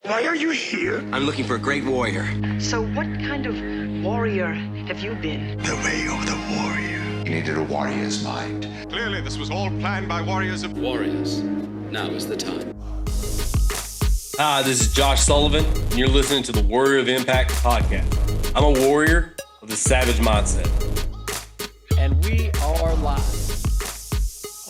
Why are you here? I'm looking for a great warrior. So what kind of warrior have you been? The way of the warrior. He needed a warrior's mind. Clearly, this was all planned by warriors of... Warriors. Now is the time. Hi, this is Josh Sullivan, and you're listening to the Warrior of Impact podcast. I'm a warrior with a savage mindset. And we are live.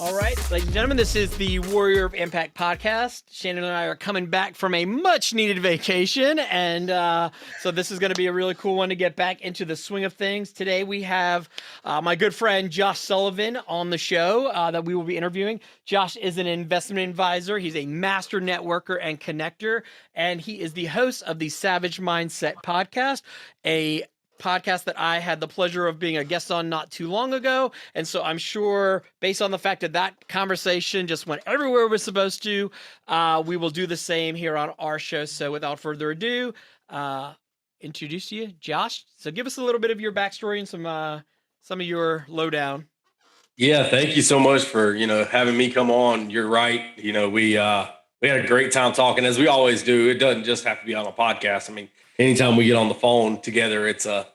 All right, ladies and gentlemen, this is the Warrior of Impact podcast. Shannon and I are coming back from a much-needed vacation, and so this is going to be a really cool one to get back into the swing of things. Today we have my good friend Josh Sullivan on the show that we will be interviewing. Josh is an investment advisor. He's a master networker and connector, and he is the host of the Savage Mindset podcast, a podcast that I had the pleasure of being a guest on not too long ago. And so I'm sure based on the fact that conversation just went everywhere we're supposed to, we will do the same here on our show. So without further ado, introduce you, Josh. So give us a little bit of your backstory and some of your lowdown. Yeah, thank you so much for, having me come on. You're right. We had a great time talking, as we always do. It doesn't just have to be on a podcast. I mean, anytime we get on the phone together, it's a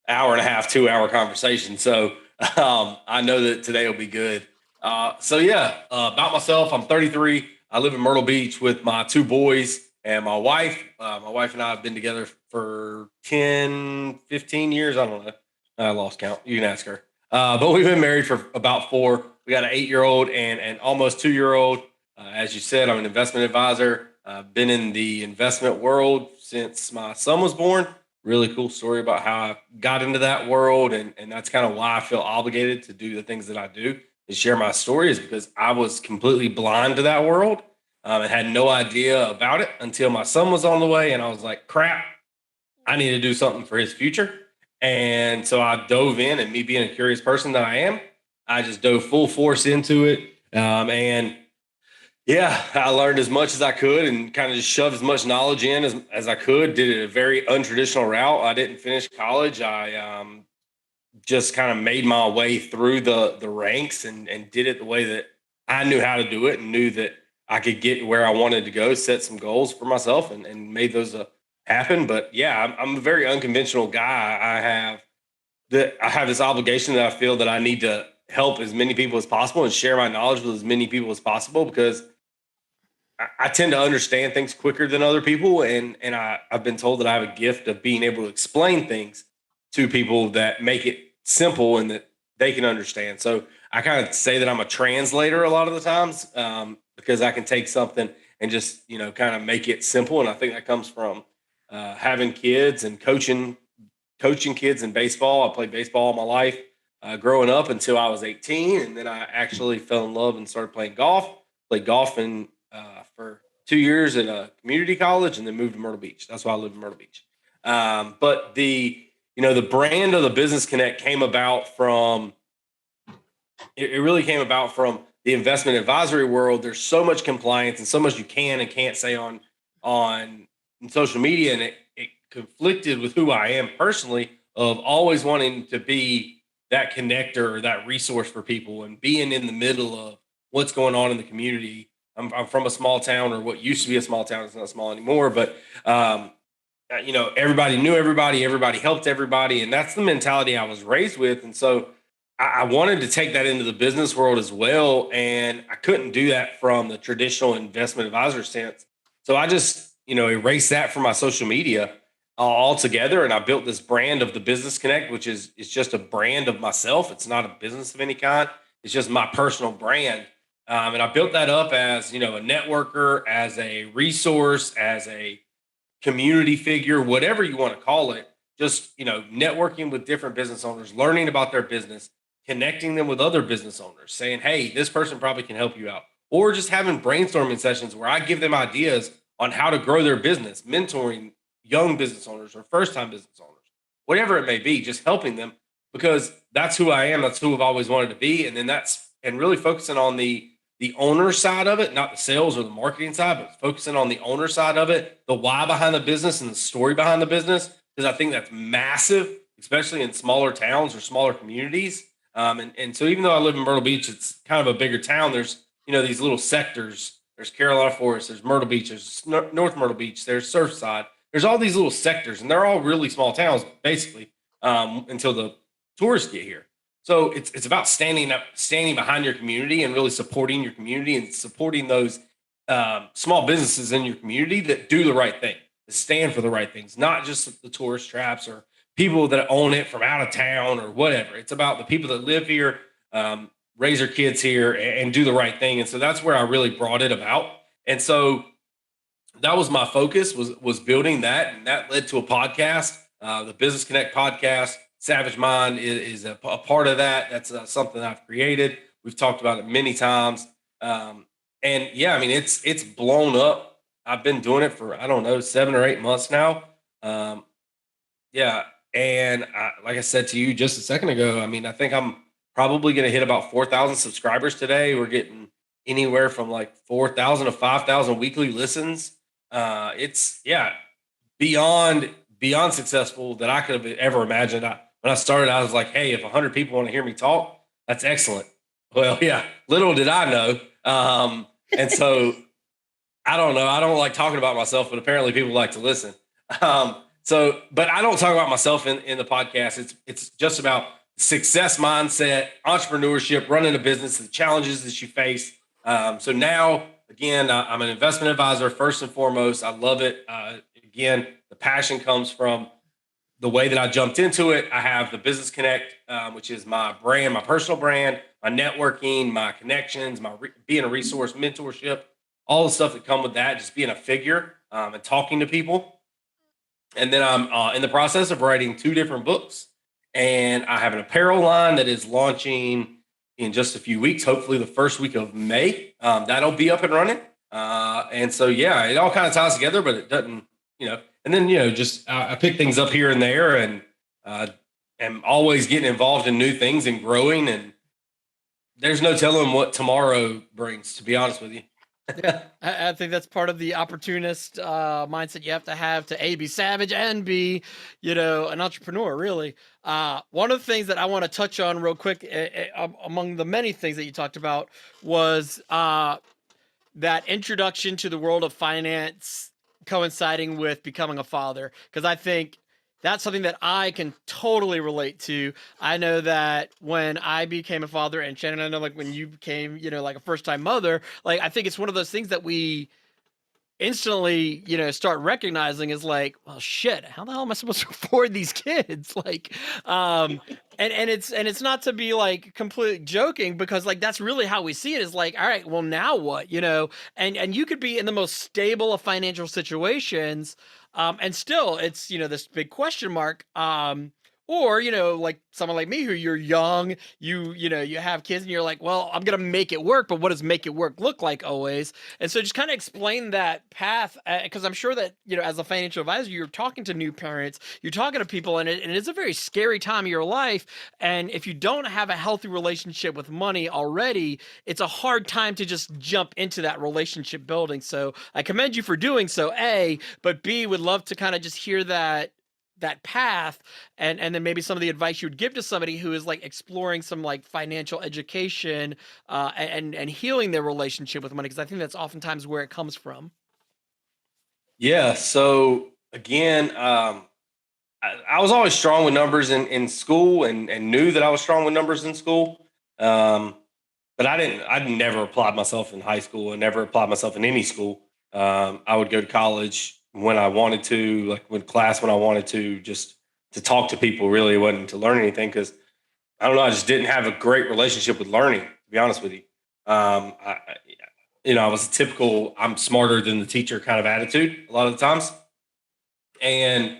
hour and a half, 2 hour conversation. So I know that today will be good. About myself, I'm 33. I live in Myrtle Beach with my two boys and my wife. My wife and I have been together for 10, 15 years. I don't know. I lost count. You can ask her. But we've been married for about 4. We got an 8-year-old and an almost 2-year-old. As you said, I'm an investment advisor. I've been in the investment world since my son was born. Really cool story about how I got into that world. And that's kind of why I feel obligated to do the things that I do, is share my story, is because I was completely blind to that world and had no idea about it until my son was on the way. And I was like, crap, I need to do something for his future. And so I dove in, and me being a curious person that I am, I just dove full force into it. I learned as much as I could and kind of just shoved as much knowledge in as I could. Did it a very untraditional route. I didn't finish college. I just kind of made my way through the ranks and did it the way that I knew how to do it, and knew that I could get where I wanted to go, set some goals for myself, and made those happen. But yeah, I'm a very unconventional guy. I have this obligation that I feel that I need to help as many people as possible and share my knowledge with as many people as possible, because I tend to understand things quicker than other people. And I've been told that I have a gift of being able to explain things to people that make it simple and that they can understand. So I kind of say that I'm a translator a lot of the times, because I can take something and just, kind of make it simple. And I think that comes from having kids and coaching kids in baseball. I played baseball all my life growing up until I was 18. And then I actually fell in love and started playing golf. Played golf for 2 years at a community college, and then moved to Myrtle Beach. That's why I live in Myrtle Beach. But the brand of the Business Connect came about from, it really came about from the investment advisory world. There's so much compliance and so much you can and can't say on social media. And it conflicted with who I am personally, of always wanting to be that connector or that resource for people, and being in the middle of what's going on in the community. I'm from a small town, or what used to be a small town. It's not small anymore, but everybody knew everybody helped everybody. And that's the mentality I was raised with. And so I wanted to take that into the business world as well. And I couldn't do that from the traditional investment advisor sense. So I just, erased that from my social media altogether. And I built this brand of the Business Connect, which is just a brand of myself. It's not a business of any kind. It's just my personal brand. And I built that up as, a networker, as a resource, as a community figure, whatever you want to call it. Just, networking with different business owners, learning about their business, connecting them with other business owners, saying, hey, this person probably can help you out. Or just having brainstorming sessions where I give them ideas on how to grow their business, mentoring young business owners or first-time business owners, whatever it may be, just helping them, because that's who I am. That's who I've always wanted to be. And really focusing on the owner side of it, not the sales or the marketing side, but focusing on the owner side of it, the why behind the business and the story behind the business, because I think that's massive, especially in smaller towns or smaller communities. And so even though I live in Myrtle Beach, it's kind of a bigger town. There's, these little sectors there's Carolina Forest, there's Myrtle Beach, there's North Myrtle Beach, there's Surfside. There's all these little sectors, and they're all really small towns, basically, until the tourists get here. So it's about standing behind your community and really supporting your community and supporting those small businesses in your community that do the right thing, that stand for the right things, not just the tourist traps or people that own it from out of town or whatever. It's about the people that live here, raise their kids here, and do the right thing. And so that's where I really brought it about. And so that was my focus, was building that, and that led to a podcast, the Business Connect podcast. Savage Mind is a part of that. That's something I've created. We've talked about it many times, and yeah, I mean it's blown up. I've been doing it for, I don't know, 7 or 8 months now. Yeah, and like I said to you just a second ago, I mean I think I'm probably going to hit about 4,000 subscribers today. We're getting anywhere from like 4,000 to 5,000 weekly listens. It's beyond successful that I could have ever imagined. When I started, I was like, hey, if 100 people want to hear me talk, that's excellent. Well, yeah, little did I know. And so I don't know. I don't like talking about myself, but apparently people like to listen. But I don't talk about myself in the podcast. It's just about success mindset, entrepreneurship, running a business, the challenges that you face. So now, again, I'm an investment advisor first and foremost. I love it. Again, the passion comes from the way that I jumped into it. I have the Business Connect, which is my brand, my personal brand, my networking, my connections, being a resource, mentorship, all the stuff that come with that, just being a figure and talking to people. And then I'm in the process of writing 2 different books. And I have an apparel line that is launching in just a few weeks, hopefully the first week of May. That'll be up and running. And so, yeah, it all kind of ties together, but it doesn't, and then, just I pick things up here and there, and am always getting involved in new things and growing. And there's no telling what tomorrow brings, to be honest with you. Yeah, I think that's part of the opportunist mindset you have to A, be savage, and be, an entrepreneur, really. One of the things that I want to touch on real quick, among the many things that you talked about, was that introduction to the world of finance coinciding with becoming a father, because I think that's something that I can totally relate to. I know that when I became a father, and Shannon, I know like when you became, like a first-time mother, like I think it's one of those things that we instantly, start recognizing is like, well, shit, how the hell am I supposed to afford these kids? Like, and it's not to be like completely joking, because like, that's really how we see it, is like, all right, well now what, and you could be in the most stable of financial situations, and still it's, this big question mark, or, like someone like me, who you're young, you have kids and you're like, well, I'm going to make it work. But what does make it work look like always? And so just kind of explain that path, because I'm sure that, as a financial advisor, you're talking to new parents, you're talking to people, and it is a very scary time of your life. And if you don't have a healthy relationship with money already, it's a hard time to just jump into that relationship building. So I commend you for doing so, A, but B, would love to kind of just hear that path, and then maybe some of the advice you would give to somebody who is like exploring some like financial education, and healing their relationship with money, because I think that's oftentimes where it comes from. Yeah. So again, I was always strong with numbers in school, and knew that I was strong with numbers in school. But I never applied myself in high school, and never applied myself in any school. I would go to college when I wanted to, like when I wanted to, just to talk to people. Really, it wasn't to learn anything, because I don't know, I just didn't have a great relationship with learning, to be honest with you. I was a typical I'm smarter than the teacher kind of attitude a lot of the times. And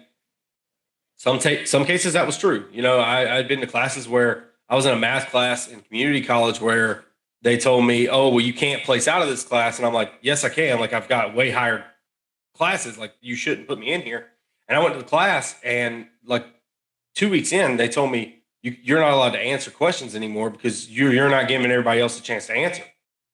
some cases that was true. I'd been to classes where I was in a math class in community college where they told me, oh, well, you can't place out of this class. And I'm like, yes, I can. Like, I've got way higher classes. Like, you shouldn't put me in here. And I went to the class, and like 2 weeks in, they told me, you're not allowed to answer questions anymore, because you're not giving everybody else a chance to answer.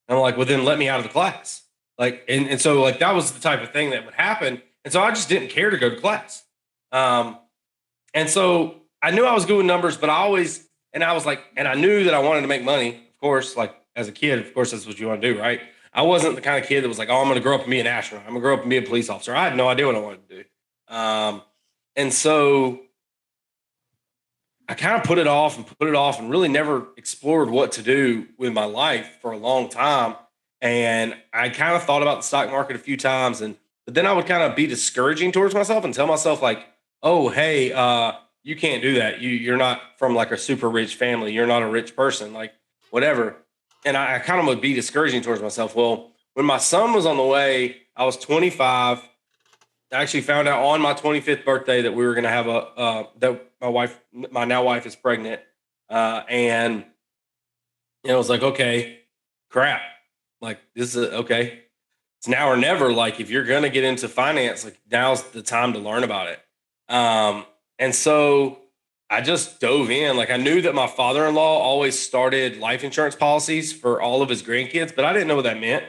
And I'm like, well, then let me out of the class. Like, and so like, that was the type of thing that would happen. And so I just didn't care to go to class. And so I knew I was good with numbers, but I was like, and I knew that I wanted to make money, of course, like as a kid, of course, that's what you want to do. Right. I wasn't the kind of kid that was like, oh, I'm going to grow up and be an astronaut. I'm going to grow up and be a police officer. I had no idea what I wanted to do. And so I kind of put it off and really never explored what to do with my life for a long time. And I kind of thought about the stock market a few times, but then I would kind of be discouraging towards myself and tell myself like, oh, hey, you can't do that. You're not from like a super rich family. You're not a rich person, like whatever. And I kind of would be discouraging towards myself. Well, when my son was on the way, I was 25. I actually found out on my 25th birthday that we were going to have that my now wife is pregnant. And I was like, okay, crap. Like this is okay. It's now or never. Like if you're going to get into finance, like now's the time to learn about it. And so I just dove in. Like I knew that my father-in-law always started life insurance policies for all of his grandkids, but I didn't know what that meant.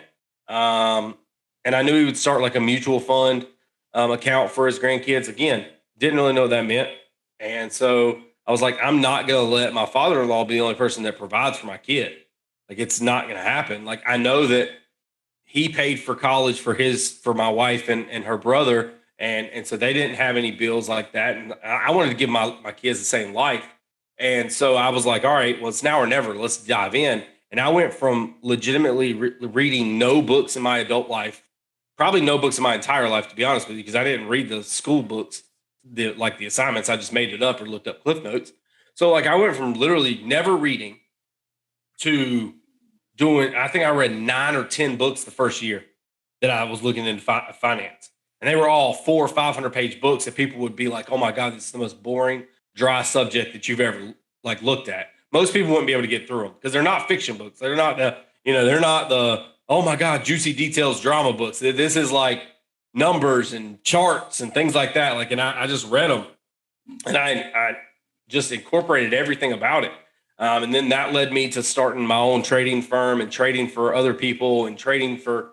And I knew he would start like a mutual fund account for his grandkids. Again, didn't really know what that meant. And so I was like, I'm not going to let my father-in-law be the only person that provides for my kid. Like it's not going to happen. Like I know that he paid for college for my wife and her brother. And so they didn't have any bills like that. And I wanted to give my kids the same life. And so I was like, all right, well, it's now or never. Let's dive in. And I went from legitimately reading no books in my adult life, probably no books in my entire life, to be honest with you, because I didn't read the school books, the assignments. I just made it up or looked up Cliff Notes. So like I went from literally never reading to doing, I think I read 9 or 10 books the first year that I was looking into finance. And they were all 400 or 500 page books that people would be like, oh my God, this is the most boring, dry subject that you've ever like looked at. Most people wouldn't be able to get through them because they're not fiction books. They're not they're not the, oh my God, juicy details drama books. This is like numbers and charts and things like that. Like, and I just read them and I just incorporated everything about it. And then that led me to starting my own trading firm and trading for other people and trading for,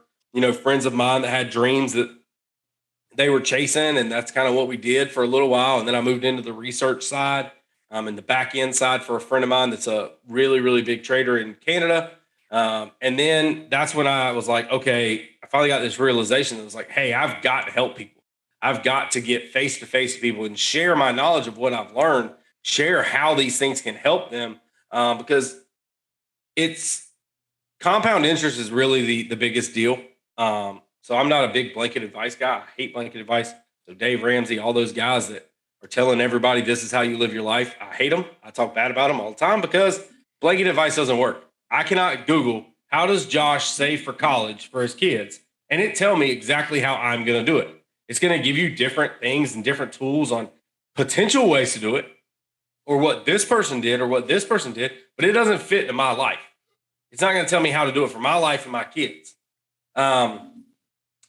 friends of mine that had dreams that they were chasing. And that's kind of what we did for a little while. And then I moved into the research side and the back end side for a friend of mine that's a really, really big trader in Canada. And then that's when I was like, okay, I finally got this realization that was like, hey, I've got to help people. I've got to get face-to-face with people and share my knowledge of what I've learned, share how these things can help them. Because it's compound interest is really the biggest deal. So I'm not a big blanket advice guy. I hate blanket advice. So Dave Ramsey, all those guys that are telling everybody this is how you live your life, I hate them. I talk bad about them all the time because blanket advice doesn't work. I cannot Google, how does Josh save for college for his kids? And it tell me exactly how I'm going to do it. It's going to give you different things and different tools on potential ways to do it, or what this person did or what this person did, but it doesn't fit in my life. It's not going to tell me how to do it for my life and my kids.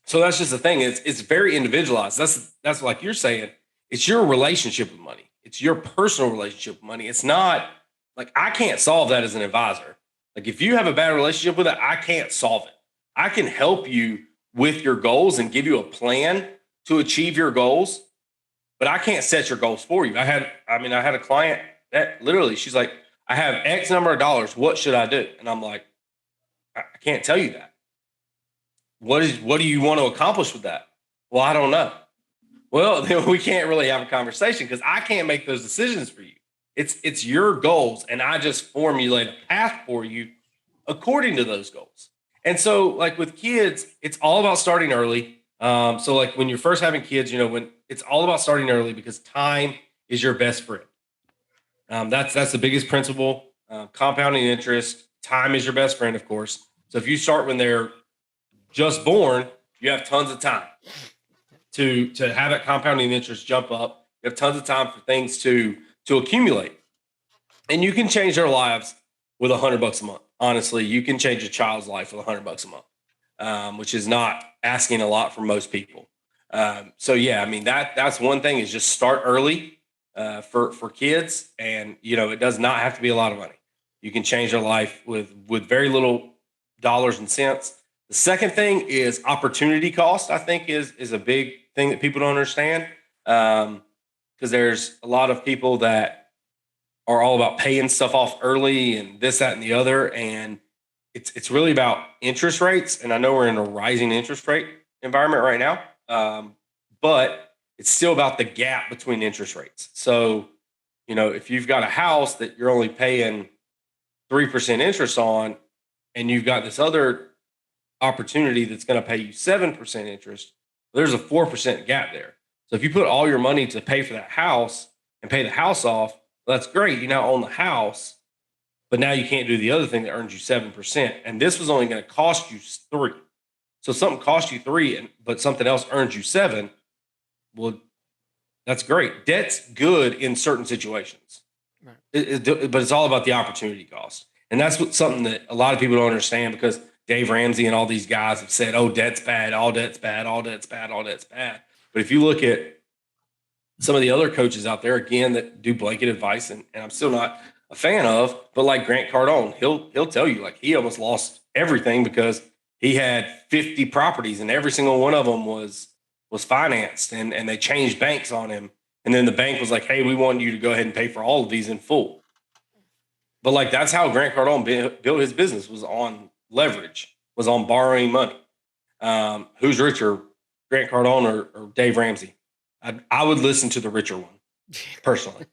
So that's just the thing. It's very individualized. That's like you're saying, it's your relationship with money. It's your personal relationship with money. It's not like I can't solve that as an advisor. Like if you have a bad relationship with it, I can't solve it. I can help you with your goals and give you a plan to achieve your goals, but I can't set your goals for you. I had a client that literally, she's like, I have X number of dollars. What should I do? And I'm like, I can't tell you that. What do you want to accomplish with that? Well, I don't know. Well, then we can't really have a conversation because I can't make those decisions for you. It's your goals, and I just formulate a path for you according to those goals. And so, like with kids, it's all about starting early. So, like when you're first having kids, when it's all about starting early because time is your best friend. That's the biggest principle. Compounding interest, time is your best friend, of course. So if you start when they're just born, you have tons of time to have that compounding interest jump up. You have tons of time for things to accumulate, and you can change their lives with $100 a month. Honestly, you can change a child's life with $100 a month, which is not asking a lot for most people. So yeah, I mean that's one thing is just start early for kids, and it does not have to be a lot of money. You can change their life with very little dollars and cents. The second thing is opportunity cost. I think is a big thing that people don't understand. Because there's a lot of people that are all about paying stuff off early and this, that, and the other. And it's really about interest rates. And I know we're in a rising interest rate environment right now. But it's still about the gap between interest rates. So, if you've got a house that you're only paying 3% interest on, and you've got this other opportunity that's going to pay you 7% interest, there's a 4% gap there. So if you put all your money to pay for that house and pay the house off, well, that's great. You now own the house, but now you can't do the other thing that earns you 7%. And this was only going to cost you 3. So something cost you 3, but something else earns you 7. Well, that's great. Debt's good in certain situations, right. But it's all about the opportunity cost. And that's something that a lot of people don't understand, because Dave Ramsey and all these guys have said, oh, debt's bad, all debt's bad, all debt's bad, all debt's bad. But if you look at some of the other coaches out there, again, that do blanket advice, and I'm still not a fan of, but like Grant Cardone, he'll tell you, like, he almost lost everything because he had 50 properties and every single one of them was financed, and they changed banks on him. And then the bank was like, hey, we want you to go ahead and pay for all of these in full. But like, that's how Grant Cardone built his business, was on leverage, was on borrowing money. Who's richer, Grant Cardone or Dave Ramsey? I would listen to the richer one, personally.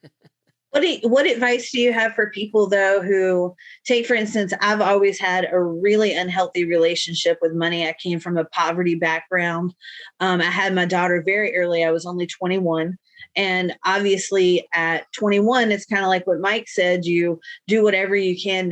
What advice do you have for people, though, who take, for instance, I've always had a really unhealthy relationship with money. I came from a poverty background. I had my daughter very early. I was only 21. And obviously at 21, it's kind of like what Mike said, you do whatever you can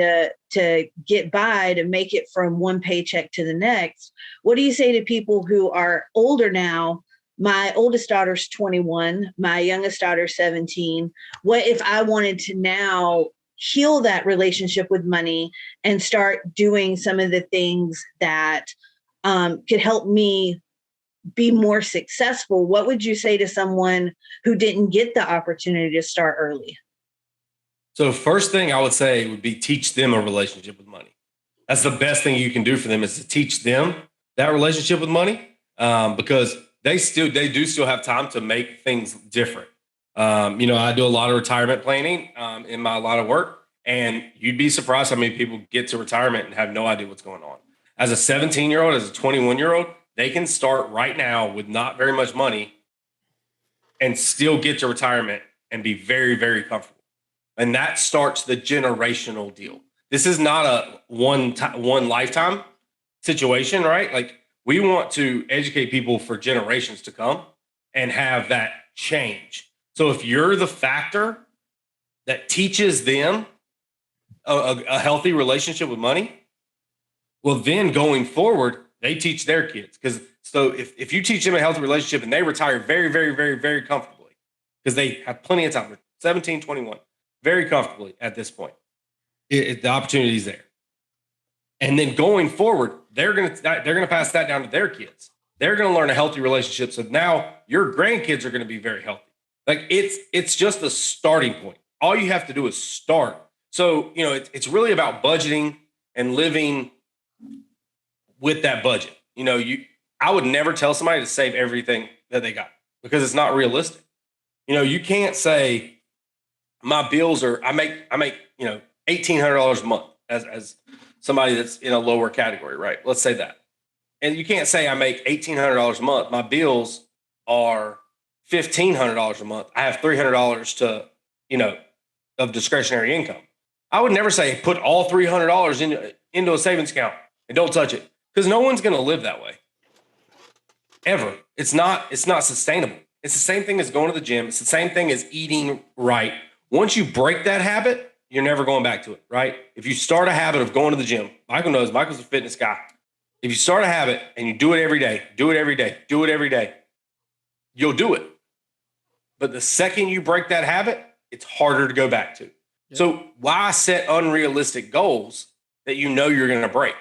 to get by, to make it from one paycheck to the next. What do you say to people who are older now? My oldest daughter's 21, my youngest daughter's 17. What if I wanted to now heal that relationship with money and start doing some of the things that could help me be more successful? What would you say to someone who didn't get the opportunity to start early? So first thing I would say would be teach them a relationship with money. That's the best thing you can do for them, is to teach them that relationship with money, because they do still have time to make things different. I do a lot of retirement planning in my line of work, and you'd be surprised how many people get to retirement and have no idea what's going on. As a 17-year-old, as a 21-year-old, they can start right now with not very much money and still get to retirement and be very, very comfortable. And that starts the generational deal. This is not a one lifetime situation, right? Like, we want to educate people for generations to come and have that change. So if you're the factor that teaches them a healthy relationship with money, well, then going forward, they teach their kids. So if you teach them a healthy relationship and they retire very, very, very, very comfortably, because they have plenty of time, 17, 21, very comfortably at this point, the opportunity is there. And then going forward, they're gonna pass that down to their kids. They're gonna learn a healthy relationship. So now your grandkids are gonna be very healthy. Like, it's just a starting point. All you have to do is start. So it's really about budgeting and living with that budget. I would never tell somebody to save everything that they got, because it's not realistic. You can't say my bills are, I make $1,800 a month as somebody that's in a lower category, right? Let's say that. And you can't say I make $1,800 a month. My bills are $1,500 a month. I have $300 to, of discretionary income. I would never say put all $300 into a savings account and don't touch it, because no one's going to live that way ever. It's not sustainable. It's the same thing as going to the gym. It's the same thing as eating right. Once you break that habit, you're never going back to it, right? If you start a habit of going to the gym, Michael's a fitness guy. If you start a habit and you do it every day, you'll do it. But the second you break that habit, it's harder to go back to. Yeah. So why set unrealistic goals that you're going to break?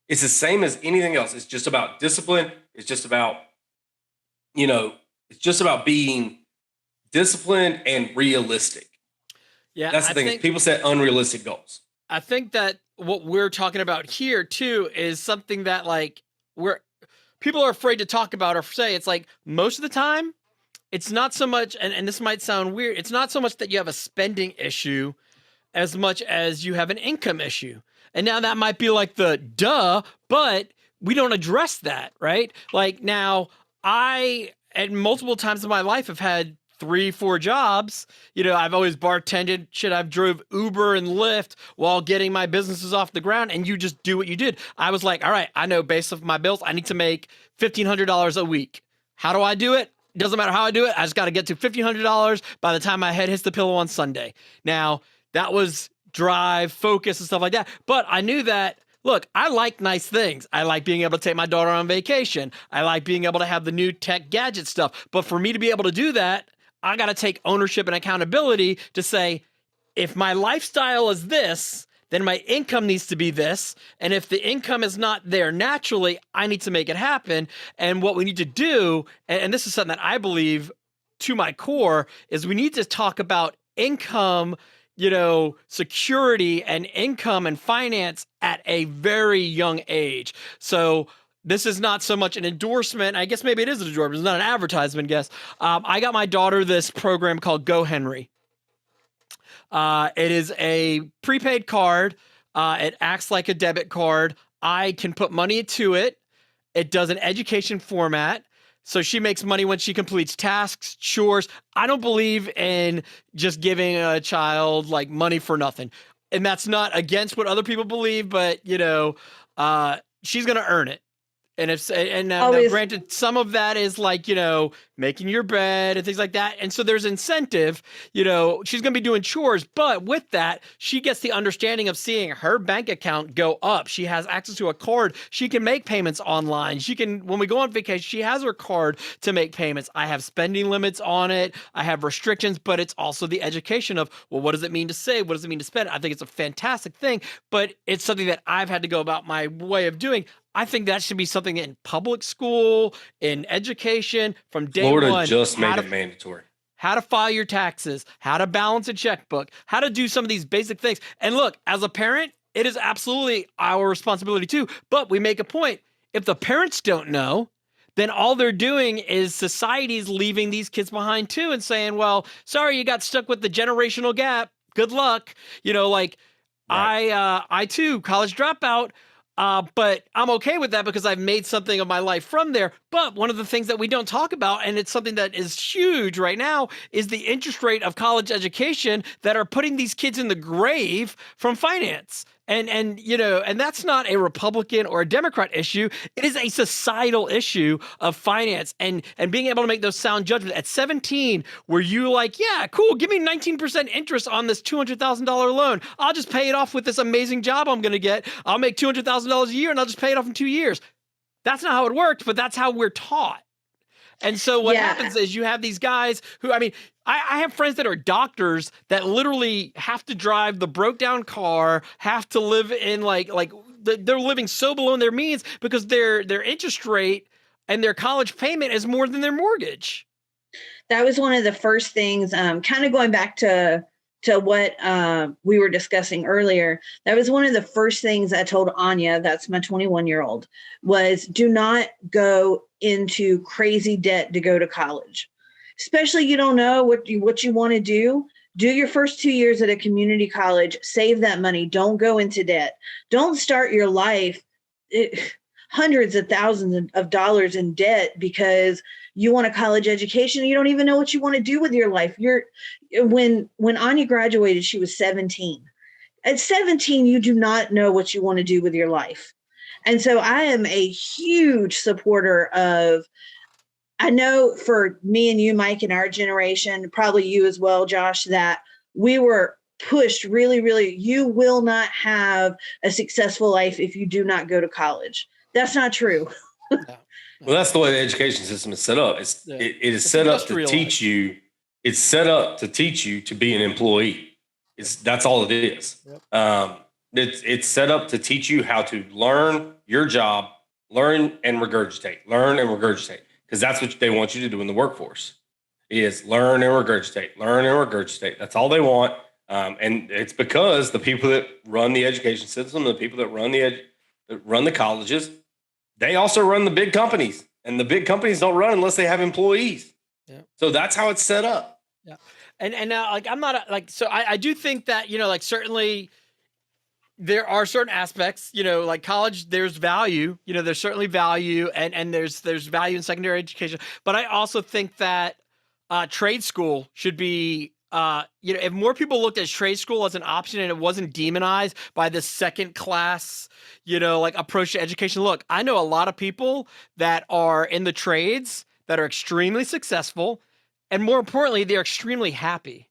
It's the same as anything else. It's just about discipline. It's just about, it's just about being disciplined and realistic. Yeah, that's the thing. People set unrealistic goals. I think that what we're talking about here too is something that, like, people are afraid to talk about or say. It's like, most of the time, it's not so much, and this might sound weird, it's not so much that you have a spending issue as much as you have an income issue. And now that might be like the duh, but we don't address that, right? Like now I, at multiple times in my life, have had 3-4 jobs. You know, I've always bartended. Shit, I've drove Uber and Lyft while getting my businesses off the ground, and you just do what you did. I was like, all right, I know based off my bills, I need to make $1,500 a week. How do I do it? Doesn't matter how I do it. I just got to get to $1,500 by the time my head hits the pillow on Sunday. Now, that was drive, focus, and stuff like that. But I knew that, look, I like nice things. I like being able to take my daughter on vacation. I like being able to have the new tech gadget stuff. But for me to be able to do that, I got to take ownership and accountability to say, if my lifestyle is this, then my income needs to be this. And if the income is not there naturally, I need to make it happen. And what we need to do, and this is something that I believe to my core, is we need to talk about income, you know, security and income and finance at a very young age. So this is not so much an endorsement. I guess maybe it is an endorsement. It's not an advertisement, I guess. I got my daughter this program called Go Henry. It is a prepaid card. It acts like a debit card. I can put money to it. It does an education format. So she makes money when she completes tasks, chores. I don't believe in just giving a child like money for nothing. And that's not against what other people believe, but you know, she's going to earn it. And now, granted, some of that is like, you know, making your bed and things like that. And so there's incentive, you know, she's going to be doing chores. But with that, she gets the understanding of seeing her bank account go up. She has access to a card. She can make payments online. She can, when we go on vacation, she has her card to make payments. I have spending limits on it. I have restrictions, but it's also the education of, well, what does it mean to save? What does it mean to spend? I think it's a fantastic thing, but it's something that I've had to go about my way of doing. I think that should be something in public school, in education, from day one. Florida just made it mandatory. How to file your taxes, how to balance a checkbook, how to do some of these basic things. And look, as a parent, it is absolutely our responsibility too. But we make a point. If the parents don't know, then all they're doing is society's leaving these kids behind too and saying, well, sorry, you got stuck with the generational gap. Good luck. You know, like right. I too, college dropout. But I'm okay with that because I've made something of my life from there. But one of the things that we don't talk about, and it's something that is huge right now, is the interest rate of college education that are putting these kids in the grave from finance. And you know, and that's not a Republican or a Democrat issue. It is a societal issue of finance and being able to make those sound judgments. At 17, were you like, yeah, cool, give me 19% interest on this $200,000 loan. I'll just pay it off with this amazing job I'm going to get. I'll make $200,000 a year and I'll just pay it off in 2 years. That's not how it worked, but that's how we're taught. And so what happens is you have these guys who, I mean, I have friends that are doctors that literally have to drive the broke down car, have to live in like they're living so below their means because their interest rate and their college payment is more than their mortgage. That was one of the first things, kind of going back to what we were discussing earlier. That was one of the first things I told Anya, that's my 21-year-old, was do not go into crazy debt to go to college. Especially you don't know what you want to do. Do your first 2 years at a community college, save that money. Don't go into debt. Don't start your life hundreds of thousands of dollars in debt because you want a college education. You don't even know what you want to do with your life. When Anya graduated, she was 17. At 17, you do not know what you want to do with your life. And so I am a huge supporter of, I know for me and you, Mike, in our generation, probably you as well, Josh, that we were pushed really, really, you will not have a successful life if you do not go to college. That's not true. Well, that's the way the education system is set up. It is set up to teach you. It's set up to teach you to be an employee. That's all it is. Yep. It's set up to teach you how to learn your job, learn and regurgitate, because that's what they want you to do in the workforce is learn and regurgitate. That's all they want. And it's because the people that run the education system, the people that run the colleges, they also run the big companies, and the big companies don't run unless they have employees. Yeah. So that's how it's set up. Yeah. And now, like, I'm not like, so I do think that, you know, like certainly there are certain aspects, like college, there's value, there's certainly value and there's value in secondary education. But I also think that trade school should be, if more people looked at trade school as an option and it wasn't demonized by this second class, like approach to education. Look, I know a lot of people that are in the trades that are extremely successful, and more importantly, they're extremely happy.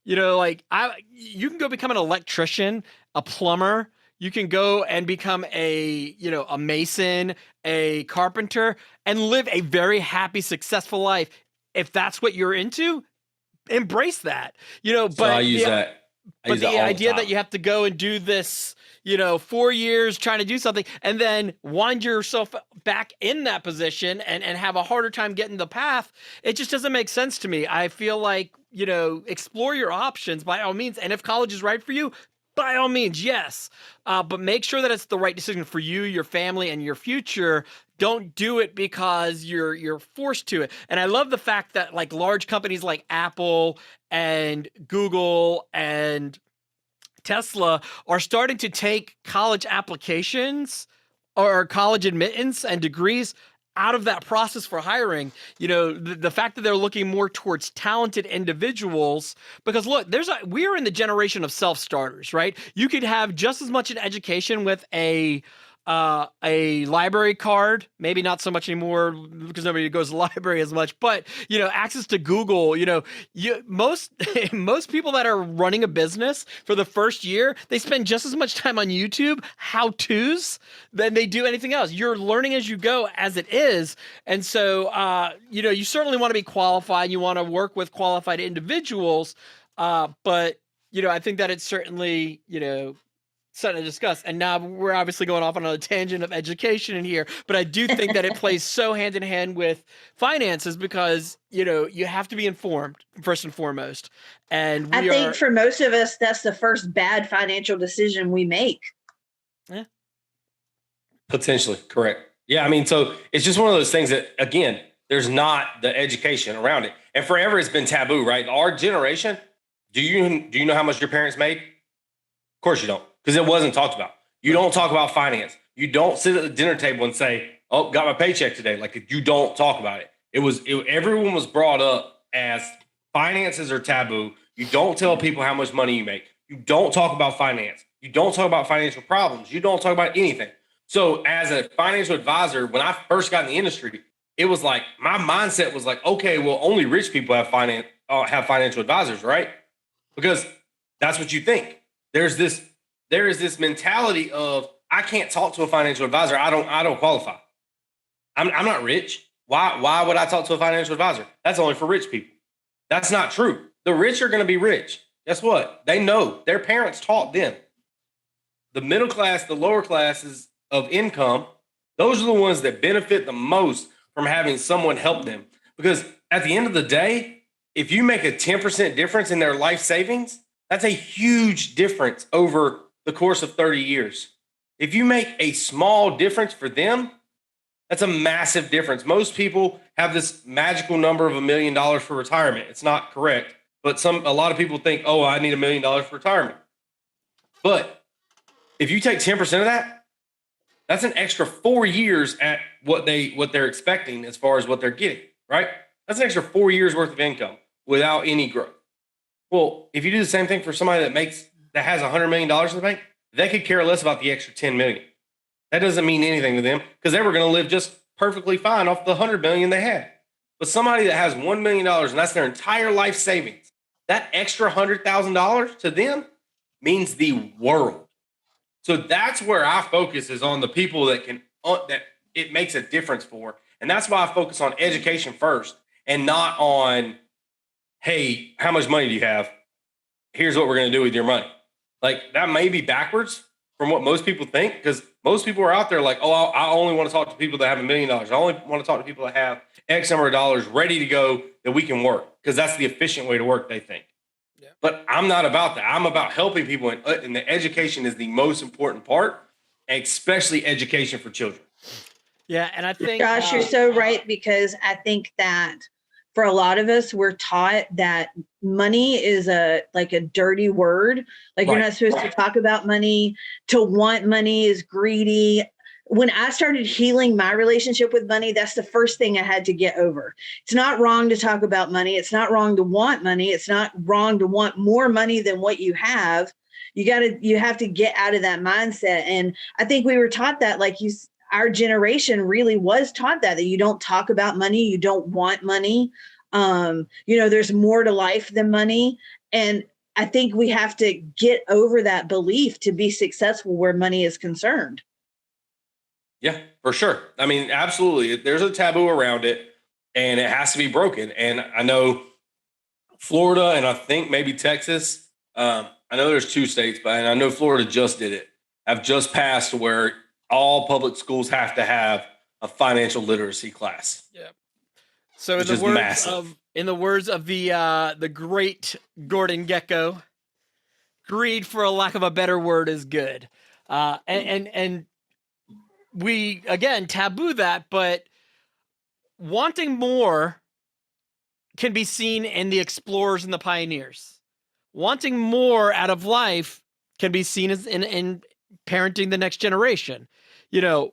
You can go become an electrician, a plumber. You can go and become a mason, a carpenter, and live a very happy, successful life. If that's what you're into, embrace that. But So I use that. But the idea that you have to go and do this, 4 years trying to do something and then wind yourself back in that position and have a harder time getting the path, it just doesn't make sense to me. I feel like, explore your options by all means. And if college is right for you, by all means, yes. But make sure that it's the right decision for you, your family, and your future. Don't do it because you're forced to it. And I love the fact that like large companies like Apple and Google and Tesla are starting to take college applications or college admittance and degrees out of that process for hiring. The fact that they're looking more towards talented individuals, because look, we're in the generation of self-starters, right? You could have just as much an education with a library card, maybe not so much anymore because nobody goes to the library as much, but access to Google, most people that are running a business for the first year, they spend just as much time on YouTube how-tos than they do anything else. You're learning as you go as it is. And so, you certainly want to be qualified. You want to work with qualified individuals. But I think that it's certainly, something to discuss. And now we're obviously going off on a tangent of education in here, but I do think that it plays so hand in hand with finances because, you have to be informed first and foremost. And I think for most of us, that's the first bad financial decision we make. Yeah. Potentially, correct. Yeah, I mean, so it's just one of those things that, again, there's not the education around it. And forever it's been taboo, right? Our generation, do you know how much your parents made? Of course you don't. Because it wasn't talked about. You don't talk about finance. You don't sit at the dinner table and say, "Oh, got my paycheck today." Like you don't talk about it. Everyone was brought up as finances are taboo. You don't tell people how much money you make. You don't talk about finance. You don't talk about financial problems. You don't talk about anything. So as a financial advisor, when I first got in the industry, it was like my mindset was like, okay, well, only rich people have financial advisors, right? Because that's what you think. There is this mentality of I can't talk to a financial advisor. I don't qualify. I'm not rich. Why would I talk to a financial advisor? That's only for rich people. That's not true. The rich are going to be rich. Guess what? They know their parents taught them. The middle class, the lower classes of income, those are the ones that benefit the most from having someone help them. Because at the end of the day, if you make a 10% difference in their life savings, that's a huge difference over the course of 30 years. If you make a small difference for them, that's a massive difference. Most people have this magical number of $1 million for retirement. It's not correct, but a lot of people think, oh, I need $1 million for retirement. But if you take 10% of that, that's an extra 4 years at what they're expecting as far as what they're getting, right? That's an extra 4 years worth of income without any growth. Well, if you do the same thing for somebody that has $100 million in the bank, they could care less about the extra 10 million. That doesn't mean anything to them because they were going to live just perfectly fine off the 100 million they had. But somebody that has $1 million and that's their entire life savings, that extra $100,000 to them means the world. So that's where I focus is on the people that it makes a difference for. And that's why I focus on education first and not on, hey, how much money do you have? Here's what we're going to do with your money. Like that may be backwards from what most people think because most people are out there like, oh, I only want to talk to people that have $1 million. I only want to talk to people that have X number of dollars ready to go that we can work because that's the efficient way to work, they think. Yeah. But I'm not about that. I'm about helping people and the education is the most important part, especially education for children. Yeah, and I think... Gosh, you're so right because I think that for a lot of us, we're taught that money is a dirty word. Like you're not supposed to talk about money. To want money is greedy. When I started healing my relationship with money, that's the first thing I had to get over. It's not wrong to talk about money. It's not wrong to want money. It's not wrong to want more money than what you have. You have to get out of that mindset. And I think we were taught that, our generation really was taught that you don't talk about money. You don't want money. There's more to life than money. And I think we have to get over that belief to be successful where money is concerned. Yeah, for sure. I mean, absolutely. There's a taboo around it and it has to be broken. And I know Florida and I think maybe Texas, I know there's 2 states, but I know Florida just did it. Have just passed where all public schools have to have a financial literacy class. Yeah. So in the words of the great Gordon Gekko, greed, for a lack of a better word, is good. And we, again, taboo that, but wanting more can be seen in the explorers and the pioneers. Wanting more out of life can be seen as in parenting the next generation.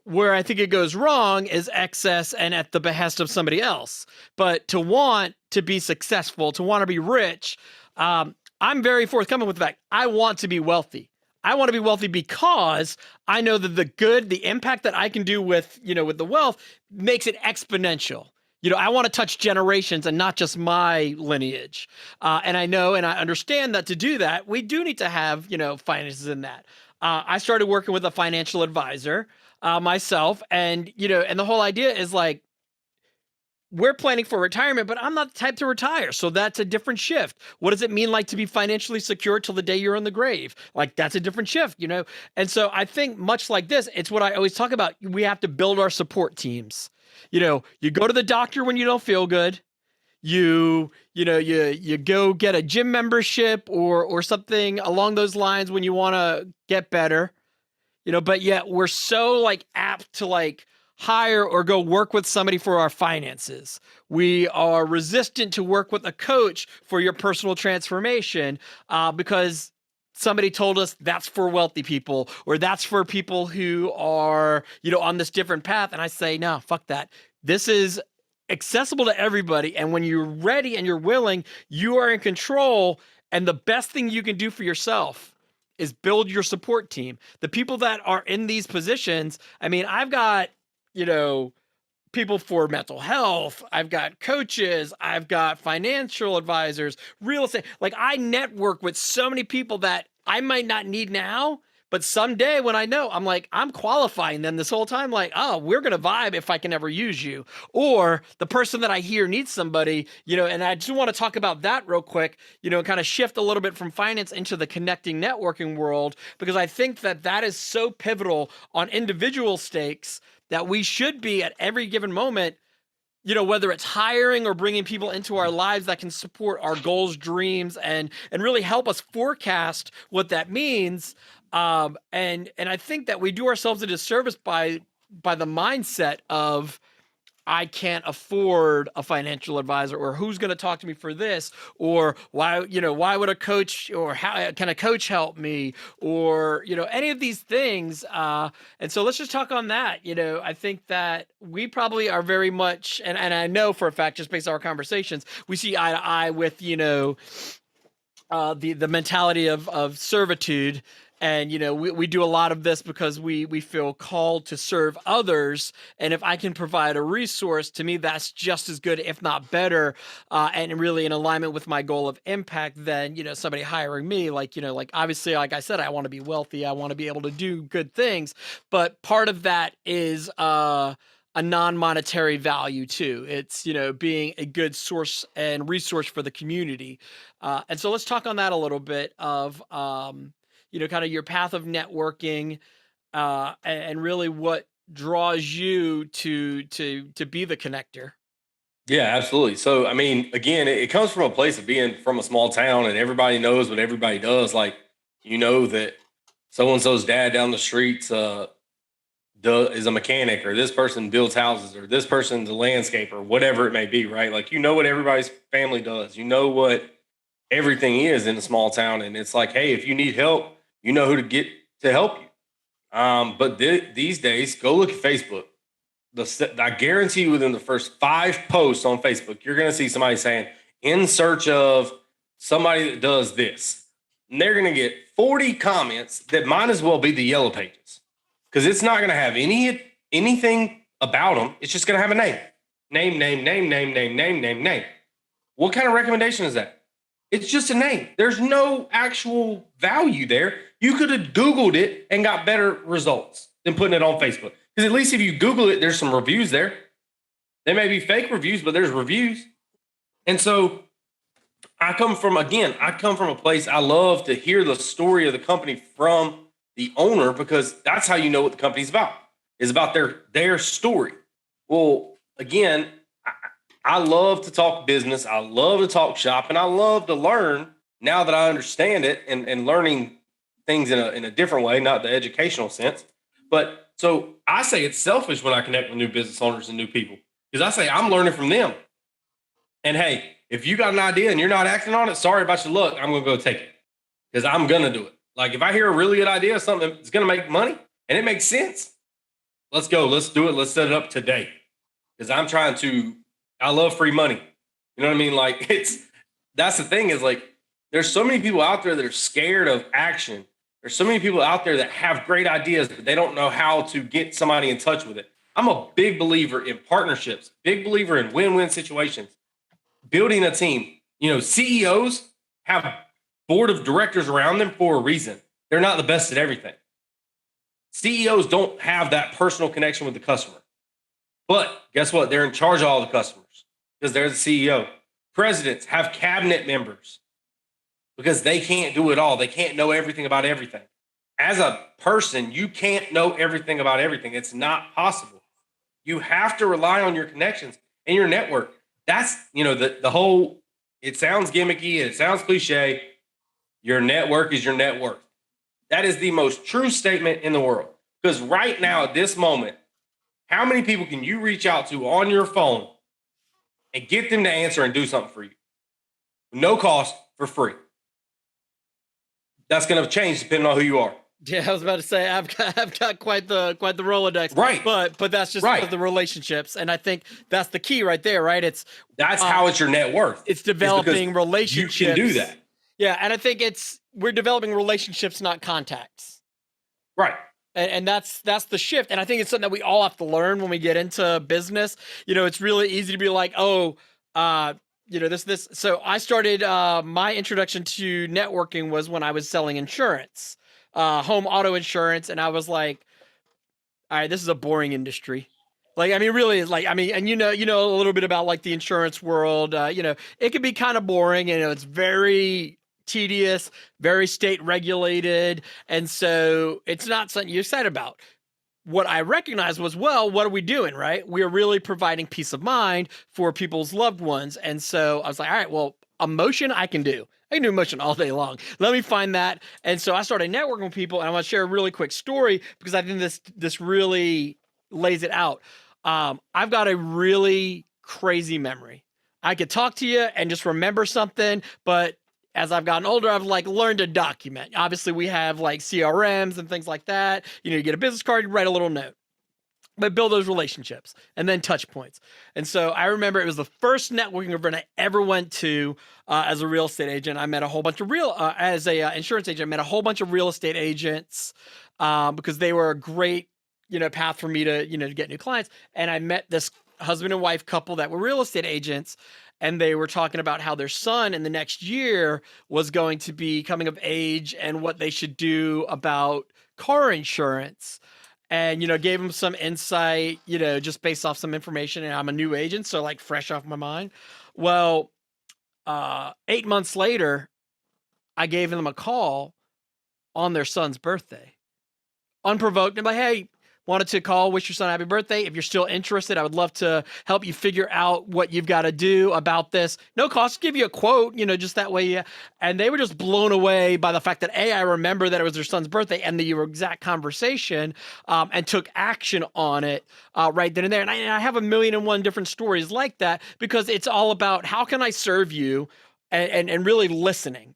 Where I think it goes wrong is excess and at the behest of somebody else. But to want to be successful, to want to be rich, I'm very forthcoming with the fact I want to be wealthy. I want to be wealthy because I know that the impact that I can do with the wealth makes it exponential. I want to touch generations and not just my lineage. And I know and I understand that to do that, we do need to have, finances in that. I started working with a financial advisor myself. And the whole idea is we're planning for retirement, but I'm not the type to retire. So that's a different shift. What does it mean to be financially secure till the day you're in the grave? That's a different shift, And so I think much like this, it's what I always talk about. We have to build our support teams. You go to the doctor when you don't feel good. You go get a gym membership or something along those lines when you want to get better, but yet we're so apt to hire or go work with somebody for our finances. We are resistant to work with a coach for your personal transformation because somebody told us that's for wealthy people or that's for people who are, on this different path. And I say, no, fuck that. This is accessible to everybody. And when you're ready and you're willing, you are in control. And the best thing you can do for yourself is build your support team. The people that are in these positions, I mean, I've got, people for mental health. I've got coaches. I've got financial advisors, real estate. I network with so many people that I might not need now, but someday when I know, I'm qualifying them this whole time. We're going to vibe if I can ever use you. Or the person that I hear needs somebody, and I just want to talk about that real quick, kind of shift a little bit from finance into the connecting networking world, because I think that is so pivotal on individual stakes that we should be at every given moment, whether it's hiring or bringing people into our lives that can support our goals, dreams, and really help us forecast what that means. And I think that we do ourselves a disservice by the mindset of, I can't afford a financial advisor, or who's going to talk to me for this, or why would a coach, or how can a coach help me, or, any of these things. And so let's just talk on that. I think that we probably are very much, and I know for a fact, just based on our conversations, we see eye to eye with, the mentality of servitude. And, we do a lot of this because we feel called to serve others. And if I can provide a resource, to me, that's just as good, if not better, and really in alignment with my goal of impact than, somebody hiring me. Obviously, like I said, I want to be wealthy. I want to be able to do good things. But part of that is a non-monetary value too. It's, being a good source and resource for the community. And so let's talk on that a little bit of, kind of your path of networking, and really what draws you to be the connector. Yeah, absolutely. So, I mean, again, it comes from a place of being from a small town and everybody knows what everybody does. That so-and-so's dad down the street's is a mechanic, or this person builds houses, or this person's a landscaper, whatever it may be, right? Like, you know what everybody's family does. You know what everything is in a small town. And it's like, hey, if you need help, you know who to get to help you. But these days, go look at Facebook. I guarantee you within the first 5 posts on Facebook, you're going to see somebody saying, in search of somebody that does this. And they're going to get 40 comments that might as well be the yellow pages, because it's not going to have anything about them. It's just going to have a name. Name. What kind of recommendation is that? It's just a name. There's no actual value there. You could have Googled it and got better results than putting it on Facebook. Because at least if you Google it, there's some reviews there. They may be fake reviews, but there's reviews. And so I come from a place, I love to hear the story of the company from the owner, because that's how you know what the company's about. It's about their story. Well, again, I love to talk business. I love to talk shop, and I love to learn now that I understand it, and learning things in a different way, not the educational sense. But so I say it's selfish when I connect with new business owners and new people, because I say I'm learning from them. And hey, if you got an idea and you're not acting on it, sorry about your luck. I'm going to go take it, because I'm going to do it. Like, if I hear a really good idea, something that's going to make money and it makes sense, let's go. Let's do it. Let's set it up today. Because I love free money. You know what I mean? Like, that's the thing, is like, there's so many people out there that are scared of action. There's so many people out there that have great ideas, but they don't know how to get somebody in touch with it. I'm a big believer in partnerships, big believer in win-win situations, building a team. CEOs have board of directors around them for a reason. They're not the best at everything. CEOs don't have that personal connection with the customer. But guess what? They're in charge of all the customers because they're the CEO. Presidents have cabinet members because they can't do it all. They can't know everything about everything. As a person, you can't know everything about everything. It's not possible. You have to rely on your connections and your network. That's, the whole, it sounds gimmicky, it sounds cliche. Your network is your net worth. That is the most true statement in the world. Because right now, at this moment, how many people can you reach out to on your phone and get them to answer and do something for you? No cost, for free. That's going to change depending on who you are. Yeah, I was about to say I've got quite the Rolodex, right? But that's just right. The relationships, and I think that's the key right there, right? That's how it's your net worth. It's developing relationships. You can do that. Yeah, and I think we're developing relationships, not contacts. Right. And that's the shift, and I think it's something that we all have to learn when we get into business. It's really easy to be like, this. So I started my introduction to networking was when I was selling insurance. Home auto insurance, and I was like, all right, this is a boring industry. Really, and you know a little bit about like the insurance world. It can be kind of boring, and it's very tedious, very state regulated, and so it's not something you're excited about. What I recognized was, well, what are we doing, right? We are really providing peace of mind for people's loved ones, and so I was like, all right, well, emotion I can do. I can do emotion all day long. Let me find that. And so I started networking with people, and I want to share a really quick story because I think this really lays it out. I've got a really crazy memory. I could talk to you and just remember something, but as I've gotten older, I've learned to document. Obviously, we have CRMs and things like that. You get a business card, you write a little note. But build those relationships and then touch points. And so I remember it was the first networking event I ever went to as a real estate agent. I met a whole bunch of as a insurance agent, I met a whole bunch of real estate agents because they were a great, path for me to, to get new clients. And I met this husband and wife couple that were real estate agents. And they were talking about how their son in the next year was going to be coming of age and what they should do about car insurance. And, gave him some insight, just based off some information. And I'm a new agent, so fresh off my mind. Well, 8 months later, I gave them a call on their son's birthday. Unprovoked. I'm like, hey, wanted to call, wish your son happy birthday. If you're still interested, I would love to help you figure out what you've got to do about this. No cost, give you a quote, just that way. Yeah. And they were just blown away by the fact that I remember that it was their son's birthday and the exact conversation, and took action on it right then and there. And I have 1,000,001 different stories like that, because it's all about how can I serve you, and really listening,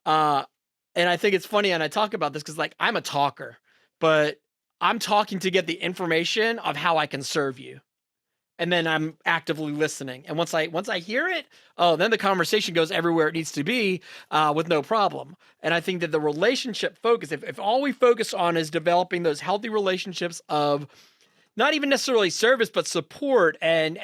and I think it's funny, and I talk about this because, like, I'm a talker, but I'm talking to get the information of how I can serve you, and then I'm actively listening. And once I hear it, then the conversation goes everywhere it needs to be, with no problem. And I think that the relationship focus, if all we focus on is developing those healthy relationships of not even necessarily service, but support, and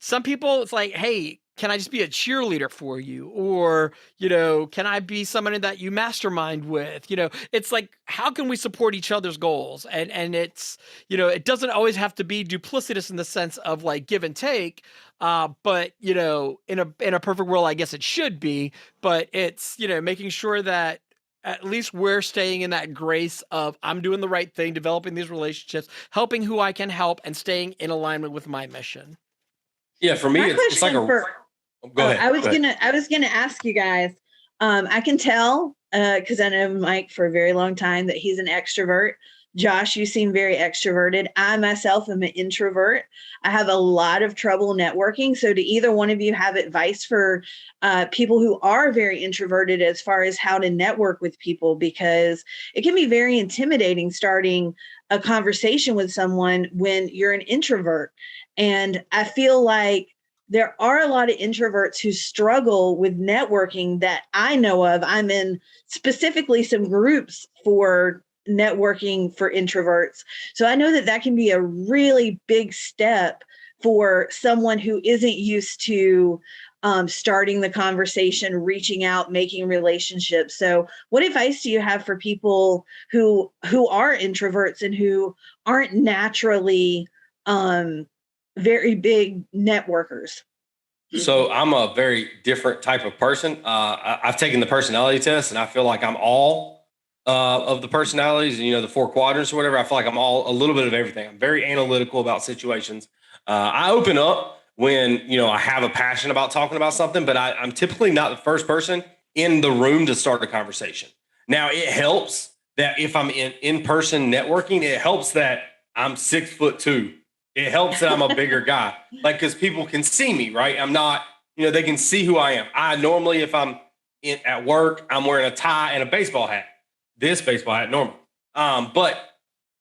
some people, it's like, hey, can I just be a cheerleader for you? Or, can I be somebody that you mastermind with? It's like, how can we support each other's goals? And it's, it doesn't always have to be duplicitous in the sense of like give and take. But, in a perfect world, I guess it should be, but it's, making sure that at least we're staying in that grace of I'm doing the right thing, developing these relationships, helping who I can help, and staying in alignment with my mission. Yeah, for me, it's like go ahead. I was gonna ask you guys. I can tell because I know Mike for a very long time that he's an extrovert. Josh, you seem very extroverted. I myself am an introvert. I have a lot of trouble networking. So, do either one of you have advice for people who are very introverted as far as how to network with people? Because it can be very intimidating starting a conversation with someone when you're an introvert. And I feel like there are a lot of introverts who struggle with networking that I know of. I'm in specifically some groups for networking for introverts. So I know that can be a really big step for someone who isn't used to starting the conversation, reaching out, making relationships. So what advice do you have for people who are introverts and who aren't naturally very big networkers? So I'm a very different type of person. I've taken the personality test, and I feel like I'm all of the personalities, the 4 quadrants or whatever. I feel like I'm all a little bit of everything. I'm very analytical about situations. I open up when, I have a passion about talking about something, but I'm typically not the first person in the room to start a conversation. Now, it helps that if I'm in-person networking, it helps that I'm 6'2". It helps that I'm a bigger guy, like, because people can see me, right? I'm not, they can see who I am. I normally, if I'm at work, I'm wearing a tie and a baseball hat. This baseball hat, normal. But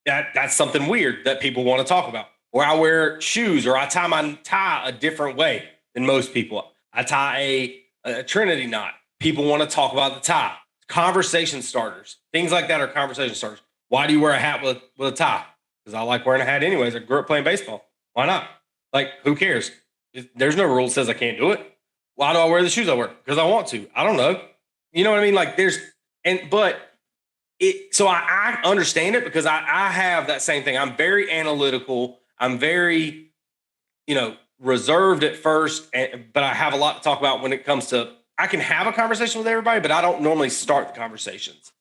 that's something weird that people want to talk about. Or I wear shoes, or I tie my tie a different way than most people. I tie a Trinity knot. People want to talk about the tie. Conversation starters, things like that are conversation starters. Why do you wear a hat with a tie? Because I like wearing a hat anyways. I grew up playing baseball. Why not? Like, who cares? There's no rule that says I can't do it. Why do I wear the shoes I wear? Because I want to. I don't know. You know what I mean? Like, so I understand it, because I have that same thing. I'm very analytical. I'm very, reserved at first, but I have a lot to talk about when it comes to, I can have a conversation with everybody, but I don't normally start the conversations.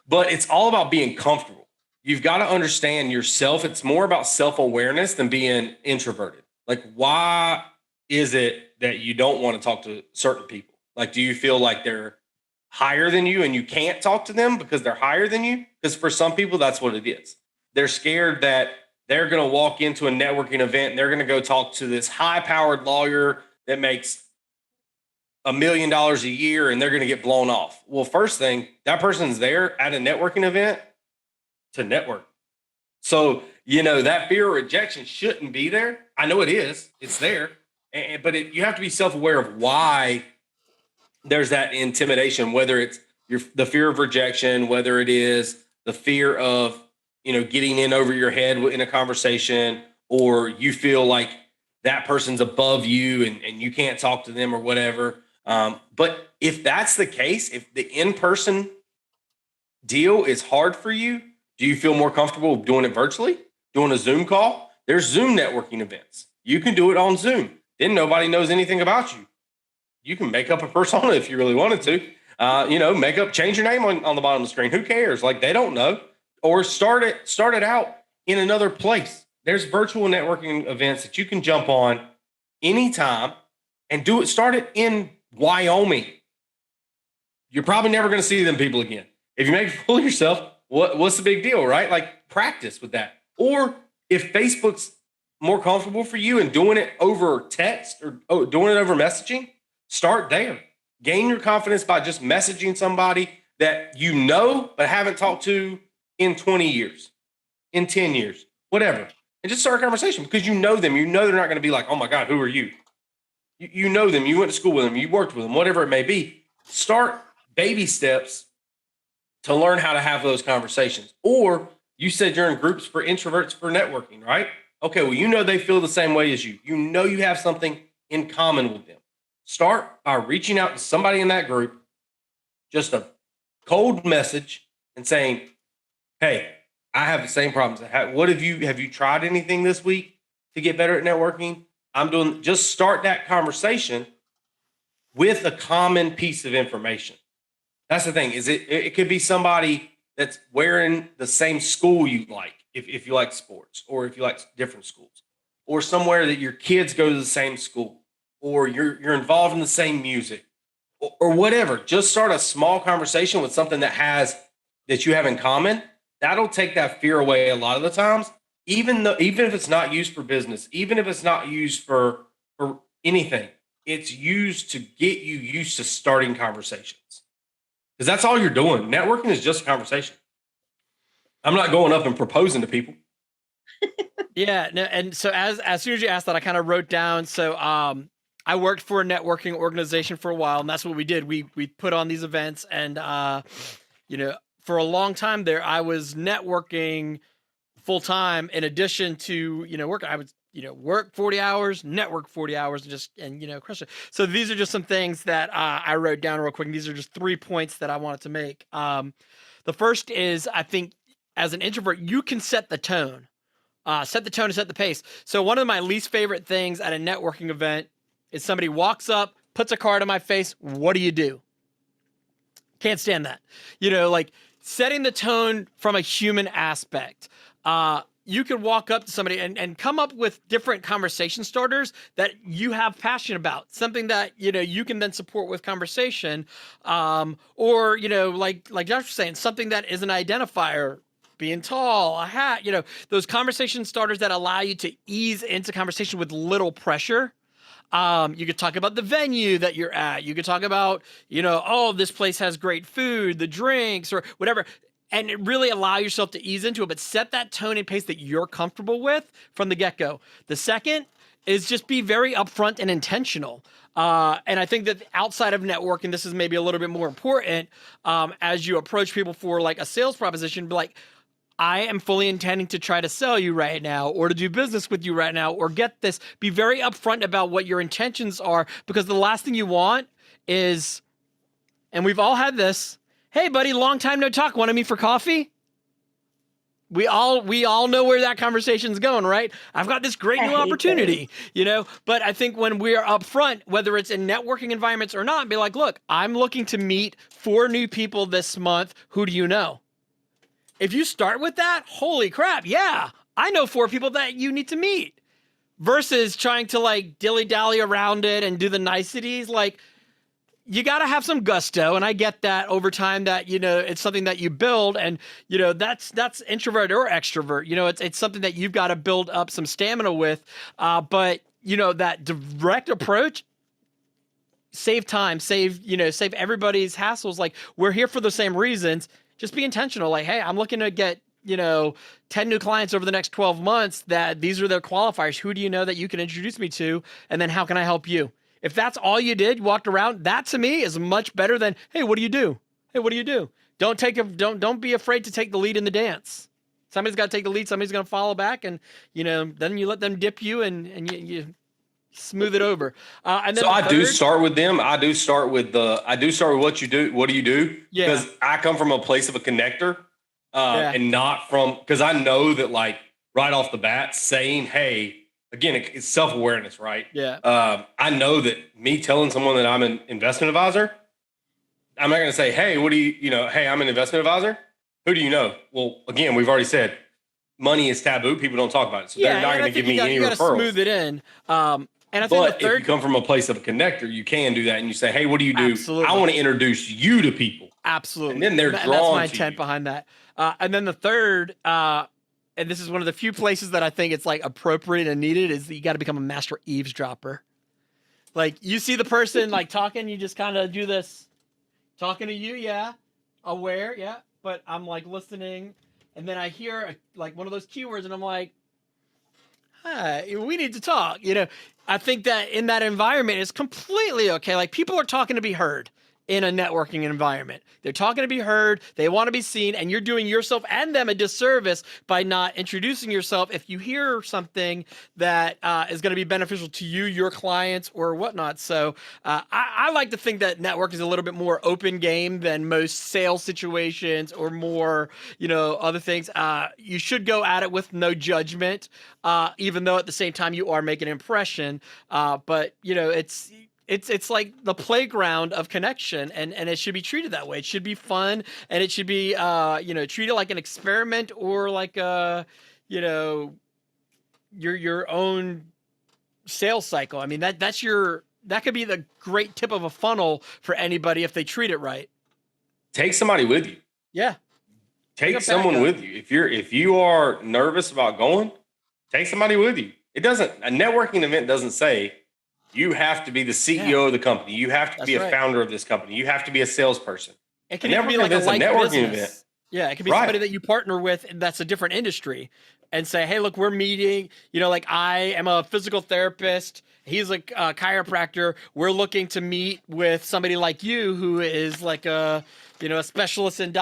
But it's all about being comfortable. You've got to understand yourself. It's more about self-awareness than being introverted. Like, why is it that you don't want to talk to certain people? Like, do you feel like they're higher than you and you can't talk to them because they're higher than you? Because for some people, that's what it is. They're scared that they're going to walk into a networking event and they're going to go talk to this high-powered lawyer that makes $1 million a year, and they're going to get blown off. Well, first thing, that person's there at a networking event to network. So, that fear of rejection shouldn't be there. I know it is. It's there. But you have to be self-aware of why there's that intimidation, whether it's the fear of rejection, whether it is the fear of, getting in over your head in a conversation, or you feel like that person's above you and you can't talk to them or whatever. But if that's the case, if the in-person deal is hard for you, do you feel more comfortable doing it virtually, doing a Zoom call? There's Zoom networking events. You can do it on Zoom. Then nobody knows anything about you. You can make up a persona if you really wanted to. Change your name on the bottom of the screen. Who cares? Like, they don't know. or start it out in another place. There's virtual networking events that you can jump on anytime and do it. Start it in Wyoming. You're probably never going to see them people again. If you make a fool of yourself, what's the big deal, right? Like, practice with that. Or if Facebook's more comfortable for you and doing it over text or doing it over messaging, start there. Gain your confidence by just messaging somebody that you know but haven't talked to in 20 years, in 10 years, whatever. And just start a conversation because you know them. You know they're not going to be like, oh my God, who are you? You know them. You went to school with them. You worked with them, whatever it may be. Start baby steps to learn how to have those conversations. Or you said you're in groups for introverts for networking, right? Okay, well, you know they feel the same way as you. You know you have something in common with them. Start by reaching out to somebody in that group, just a cold message and saying, hey, I have the same problems. What have you tried anything this week to get better at networking? Just start that conversation with a common piece of information. That's the thing, is it could be somebody that's wearing the same school you like, if you like sports, or if you like different schools, or somewhere that your kids go to the same school, or you're involved in the same music, or whatever. Just start a small conversation with something that you have in common. That'll take that fear away a lot of the times, even if it's not used for business, even if it's not used for anything, it's used to get you used to starting conversations. Because that's all you're doing. Networking is just a conversation. I'm not going up and proposing to people. Yeah. No, and so as soon as you asked that, I kind of wrote down. So I worked for a networking organization for a while, and that's what we did. We put on these events, and for a long time there, I was networking full time in addition to work. I would work 40 hours, network 40 hours, and crush it. So these are just some things that I wrote down real quick. And these are just 3 points that I wanted to make. The first is, I think as an introvert, you can set the tone. Set the tone and set the pace. So one of my least favorite things at a networking event is somebody walks up, puts a card on my face. What do you do? Can't stand that. Like setting the tone from a human aspect. You could walk up to somebody and come up with different conversation starters that you have passion about, something that, you can then support with conversation. Or, like Josh was saying, something that is an identifier, being tall, a hat, those conversation starters that allow you to ease into conversation with little pressure. You could talk about the venue that you're at. You could talk about, this place has great food, the drinks, or whatever. And really allow yourself to ease into it, but set that tone and pace that you're comfortable with from the get-go. The second is just be very upfront and intentional. And I think that outside of networking, this is maybe a little bit more important as you approach people for like a sales proposition, be like, I am fully intending to try to sell you right now, or to do business with you right now, or get this. Be very upfront about what your intentions are, because the last thing you want is, and we've all had this, hey buddy, long time no talk, want to meet for coffee? We all know where that conversation's going, right? I've got this great new opportunity, but I think when we're upfront, whether it's in networking environments or not, be like, look, I'm looking to meet 4 new people this month. Who do you know? If you start with that, holy crap, yeah, I know 4 people that you need to meet, versus trying to like dilly-dally around it and do the niceties. Like, you got to have some gusto. And I get that over time that, it's something that you build, and, that's introvert or extrovert, it's something that you've got to build up some stamina with. But that direct approach, save time, save everybody's hassles. Like, we're here for the same reasons. Just be intentional. Like, hey, I'm looking to get, 10 new clients over the next 12 months, that these are their qualifiers. Who do you know that you can introduce me to? And then how can I help you? If that's all you did, walked around, that to me is much better than, hey, what do you do? Hey, what do you do? Don't be afraid to take the lead in the dance. Somebody's got to take the lead. Somebody's going to follow back, and, then you let them dip you and you smooth it over. And then so I do start with them. I do start with what you do. What do you do? Yeah. Because I come from a place of a connector, and not because I know that, like, right off the bat saying, hey, again, it's self-awareness, right? Yeah. I know that me telling someone that I'm an investment advisor, I'm not going to say, hey, what do hey, I'm an investment advisor. Who do you know? Well, again, we've already said money is taboo. People don't talk about it. So they're not going to give me any you gotta referrals. Smooth it in. And I think But if you come from a place of a connector, you can do that. And you say, hey, what do you do? Absolutely. I want to introduce you to people. Absolutely. And then they're drawn to That's my intent behind that. And then the third, and this is one of the few places that I think it's like appropriate and needed, is that you got to become a master eavesdropper. Like you see the person like talking, you just kind of do this, talking to you, yeah, aware, yeah, but I'm like listening, and then I hear like one of those keywords, and I'm like, hi, we need to talk. You know, I think that in that environment, it's completely okay. Like people are talking to be heard in a networking environment. They're talking to be heard. They want to be seen, and you're doing yourself and them a disservice by not introducing yourself. If you hear something that is going to be beneficial to you, your clients, or whatnot. So I like to think that network is a little bit more open game than most sales situations or more, other things. You should go at it with no judgment, even though at the same time you are making an impression. But it's like the playground of connection, and it should be treated that way. It should be fun, and it should be treated like an experiment, or like your own sales cycle. I mean, that could be the great tip of a funnel for anybody if they treat it right. Take somebody with you. Yeah. Take someone with you. If you are nervous about going, take somebody with you. A networking event doesn't say you have to be the CEO of the company. You have to be a founder of this company. You have to be a salesperson. It can be like a networking event. Yeah, it could be somebody that you partner with that's a different industry, and say, hey, look, we're meeting. Like I am a physical therapist. He's a chiropractor. We're looking to meet with somebody like you who is like a specialist in ...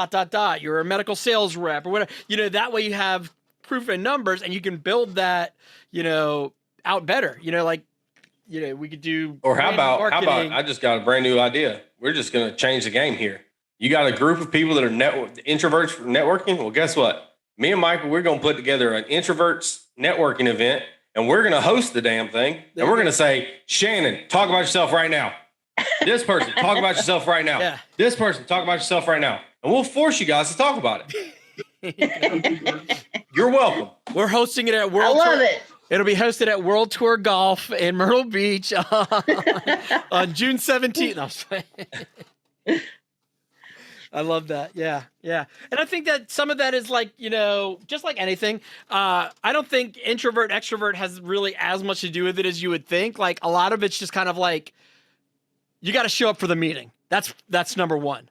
You're a medical sales rep or whatever. That way you have proof in numbers, and you can build that out better. We could do. Or how about I just got a brand new idea. We're just going to change the game here. You got a group of people that are introverts for networking. Well, guess what? Me and Michael, we're going to put together an introverts networking event, and we're going to host the damn thing. And we're going to say, Shannon, talk about yourself right now. This person, talk about yourself right now. Yeah. This person, talk about yourself right now. And we'll force you guys to talk about it. You're welcome. We're hosting it at World Tour. I love it. It'll be hosted at World Tour Golf in Myrtle Beach on June 17th. No, I love that. Yeah. And I think that some of that is like, just like anything, I don't think introvert, extrovert has really as much to do with it as you would think. Like a lot of it's just kind of like, you got to show up for the meeting. That's number one.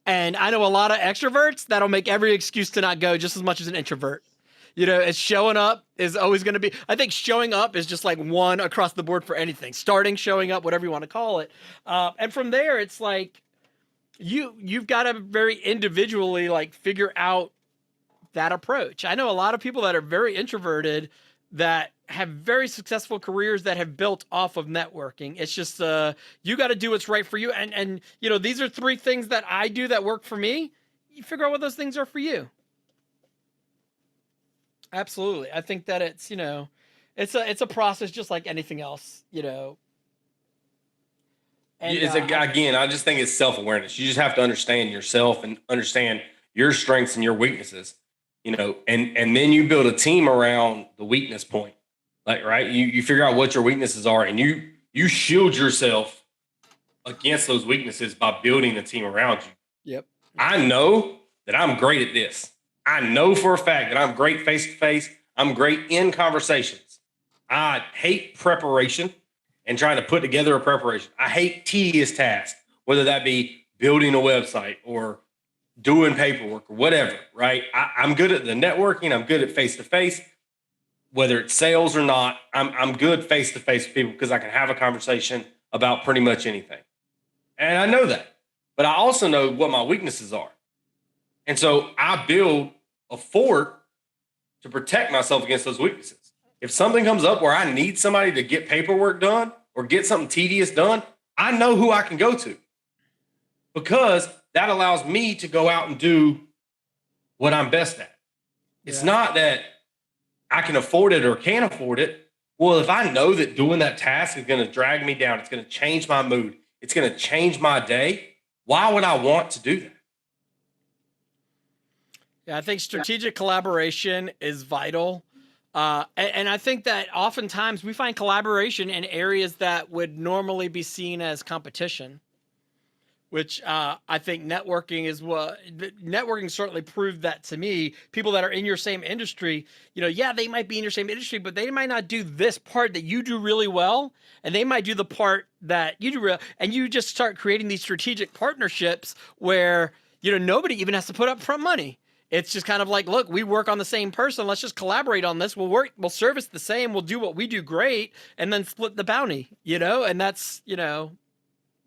And I know a lot of extroverts that'll make every excuse to not go just as much as an introvert. It's showing up is always going to be, I think showing up is just like one across the board for anything. Starting, showing up, whatever you want to call it. And from there, it's like, you've got to very individually like figure out that approach. I know a lot of people that are very introverted that have very successful careers that have built off of networking. It's just, you got to do what's right for you. And these are 3 things that I do that work for me. You figure out what those things are for you. Absolutely. I think that it's, it's a process just like anything else, And, again, I just think it's self-awareness. You just have to understand yourself and understand your strengths and your weaknesses, and then you build a team around the weakness point. Like, right. You figure out what your weaknesses are, and you shield yourself against those weaknesses by building a team around you. Yep. I know that I'm great at this. I know for a fact that I'm great face-to-face. I'm great in conversations. I hate preparation and trying to put together a preparation. I hate tedious tasks, whether that be building a website or doing paperwork or whatever, right? I'm good at the networking. I'm good at face-to-face, whether it's sales or not. I'm good face-to-face with people because I can have a conversation about pretty much anything. And I know that. But I also know what my weaknesses are. And so I build a fort to protect myself against those weaknesses. If something comes up where I need somebody to get paperwork done or get something tedious done, I know who I can go to, because that allows me to go out and do what I'm best at. Yeah. It's not that I can afford it or can't afford it. Well, if I know that doing that task is going to drag me down, it's going to change my mood, it's going to change my day, why would I want to do that? Yeah, I think strategic collaboration is vital. And I think that oftentimes we find collaboration in areas that would normally be seen as competition, which I think networking certainly proved that to me. People that are in your same industry, yeah, they might be in your same industry, but they might not do this part that you do really well. And they might do the part that you do and you just start creating these strategic partnerships where, nobody even has to put up front money. It's just kind of like, look, we work on the same person. Let's just collaborate on this. We'll service the same. We'll do what we do great and then split the bounty, and that's,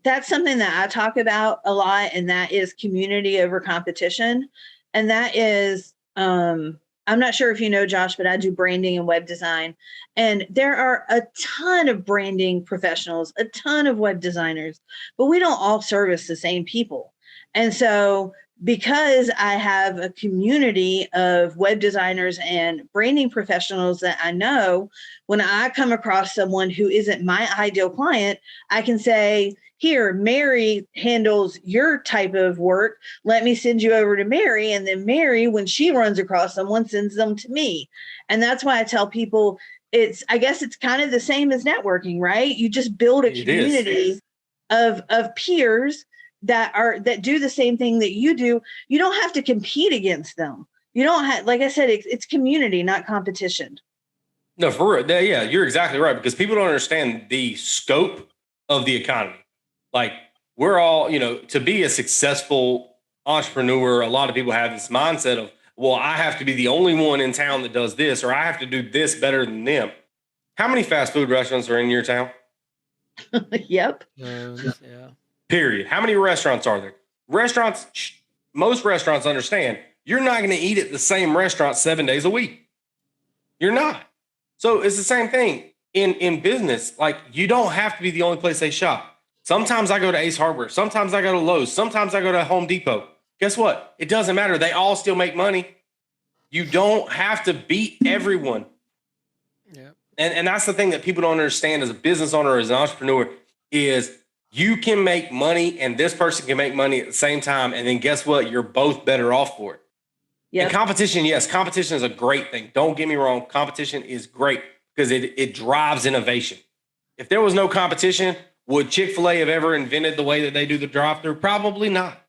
That's something that I talk about a lot, and that is community over competition. And that is, I'm not sure if you know, Josh, but I do branding and web design. And there are a ton of branding professionals, a ton of web designers, but we don't all service the same people. And so because I have a community of web designers and branding professionals that I know, when I come across someone who isn't my ideal client, I can say, here, Mary handles your type of work. Let me send you over to Mary. And then Mary, when she runs across someone, sends them to me. And that's why I tell people I guess it's kind of the same as networking, right? You just build a community of peers that do the same thing that you do. You don't have to compete against them. You don't have, like I said, it's community, not competition. No, for real. Yeah, you're exactly right, because people don't understand the scope of the economy. Like, we're all, to be a successful entrepreneur, a lot of people have this mindset of, well, I have to be the only one in town that does this, or I have to do this better than them. How many fast food restaurants are in your town? Yep. Yeah. Period. How many restaurants are there? Most restaurants understand you're not going to eat at the same restaurant 7 days a week. You're not. So it's the same thing in business. Like, you don't have to be the only place they shop. Sometimes I go to Ace Hardware. Sometimes I go to Lowe's. Sometimes I go to Home Depot. Guess what? It doesn't matter. They all still make money. You don't have to beat everyone. Yeah. And that's the thing that people don't understand as a business owner, as an entrepreneur, is you can make money and this person can make money at the same time. And then guess what? You're both better off for it. Yeah. And competition, yes, competition is a great thing. Don't get me wrong. Competition is great because it drives innovation. If there was no competition, would Chick-fil-A have ever invented the way that they do the drive-thru? Probably not.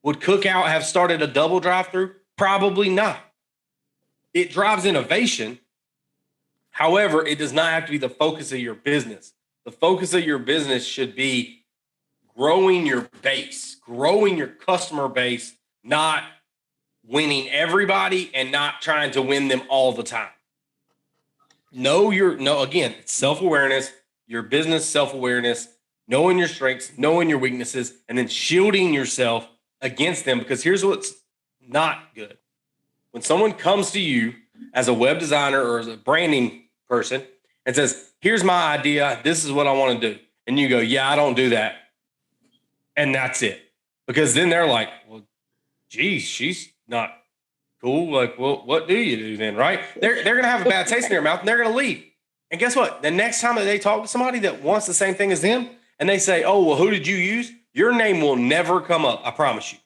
Would Cookout have started a double drive-thru? Probably not. It drives innovation. However, it does not have to be the focus of your business. The focus of your business should be growing your base, growing your customer base, not winning everybody and not trying to win them all the time. Again, it's self-awareness, your business self-awareness, knowing your strengths, knowing your weaknesses, and then shielding yourself against them. Because here's what's not good. When someone comes to you as a web designer or as a branding person and says, here's my idea, this is what I want to do. And you go, yeah, I don't do that. And that's it. Because then they're like, well, geez, she's not cool. Like, well, what do you do then, right? They're going to have a bad taste in their mouth and they're going to leave. And guess what? The next time that they talk to somebody that wants the same thing as them and they say, oh, well, who did you use? Your name will never come up. I promise you.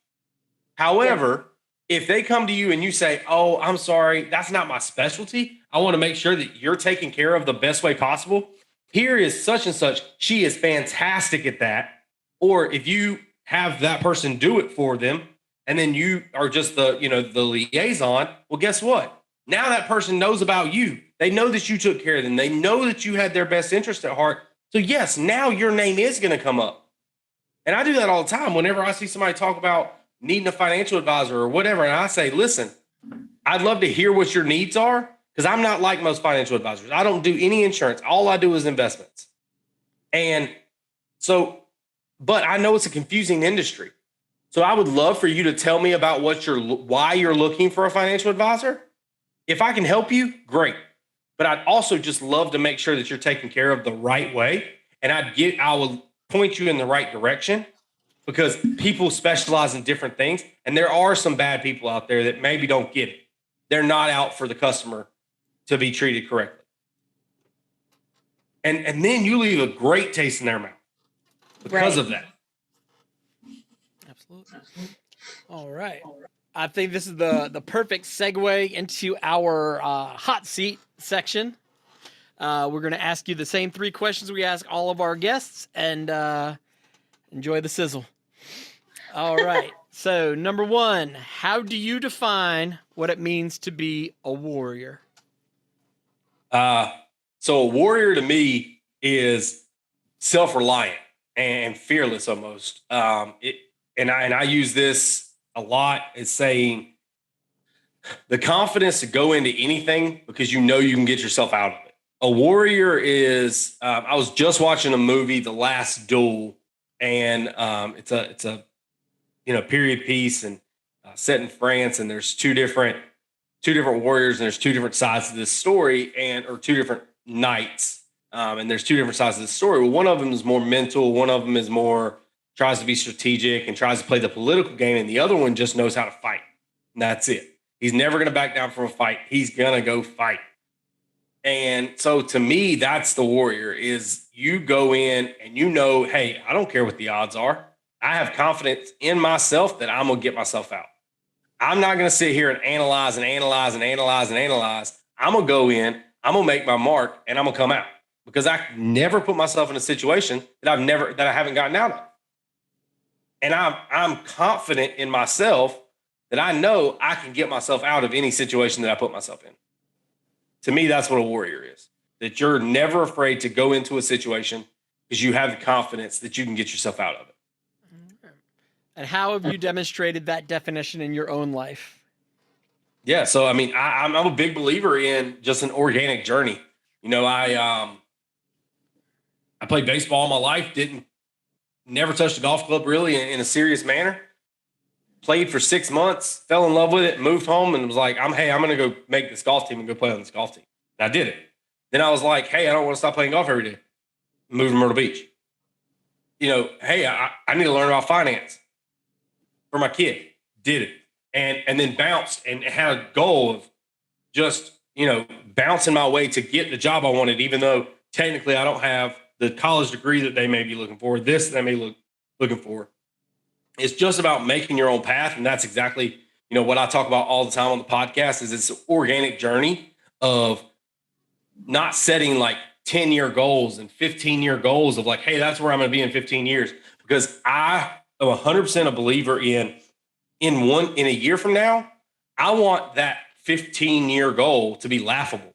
However, if they come to you and you say, oh, I'm sorry, that's not my specialty. I want to make sure that you're taken care of the best way possible. Here is such and such. She is fantastic at that. Or if you have that person do it for them and then you are just the liaison, well, guess what? Now that person knows about you. They know that you took care of them. They know that you had their best interest at heart. So yes, now your name is going to come up. And I do that all the time. Whenever I see somebody talk about needing a financial advisor or whatever, and I say, listen, I'd love to hear what your needs are, because I'm not like most financial advisors. I don't do any insurance. All I do is investments. And so, but I know it's a confusing industry. So I would love for you to tell me about why you're looking for a financial advisor. If I can help you, great. But I'd also just love to make sure that you're taken care of the right way. And I will point you in the right direction, because people specialize in different things. And there are some bad people out there that maybe don't get it. They're not out for the customer to be treated correctly. And then you leave a great taste in their mouth because of that. Absolutely. All right. I think this is the perfect segue into our hot seat section. We're going to ask you the same 3 questions we ask all of our guests, and enjoy the sizzle. All right. So, number 1, how do you define what it means to be a warrior? So a warrior to me is self-reliant and fearless almost. And I use this a lot as saying the confidence to go into anything because you know you can get yourself out of it. A warrior is, I was just watching a movie, The Last Duel, and it's a period piece and set in France, and there's two different warriors, and there's 2 different sides of this story, or 2 different knights, and there's 2 different sides of the story. Well, one of them is more mental, one of them is more tries to be strategic and tries to play the political game, and the other one just knows how to fight. And that's it. He's never going to back down from a fight. He's going to go fight. And so to me, that's the warrior, is you go in and you know, hey, I don't care what the odds are. I have confidence in myself that I'm going to get myself out. I'm not going to sit here and analyze. I'm going to go in, I'm going to make my mark, and I'm going to come out, because I never put myself in a situation that I haven't gotten out of. And I'm confident in myself that I know I can get myself out of any situation that I put myself in. To me, that's what a warrior is, that you're never afraid to go into a situation because you have the confidence that you can get yourself out of it. And how have you demonstrated that definition in your own life? Yeah. So, I mean, I'm a big believer in just an organic journey. I played baseball all my life, never touched a golf club really in a serious manner. Played for 6 months, fell in love with it, moved home, and was like, I'm going to go make this golf team and go play on this golf team. And I did it. Then I was like, hey, I don't want to stop playing golf every day. Moved to Myrtle Beach. Hey, I need to learn about finance for my kid. Did it. And then bounced and had a goal of just, bouncing my way to get the job I wanted, even though technically I don't have the college degree that they may be looking for, this they may looking for. It's just about making your own path. And that's exactly, what I talk about all the time on the podcast is this organic journey of not setting like 10-year goals and 15-year goals of like, hey, that's where I'm going to be in 15 years. Because I am 100% a believer in a year from now, I want that 15-year goal to be laughable.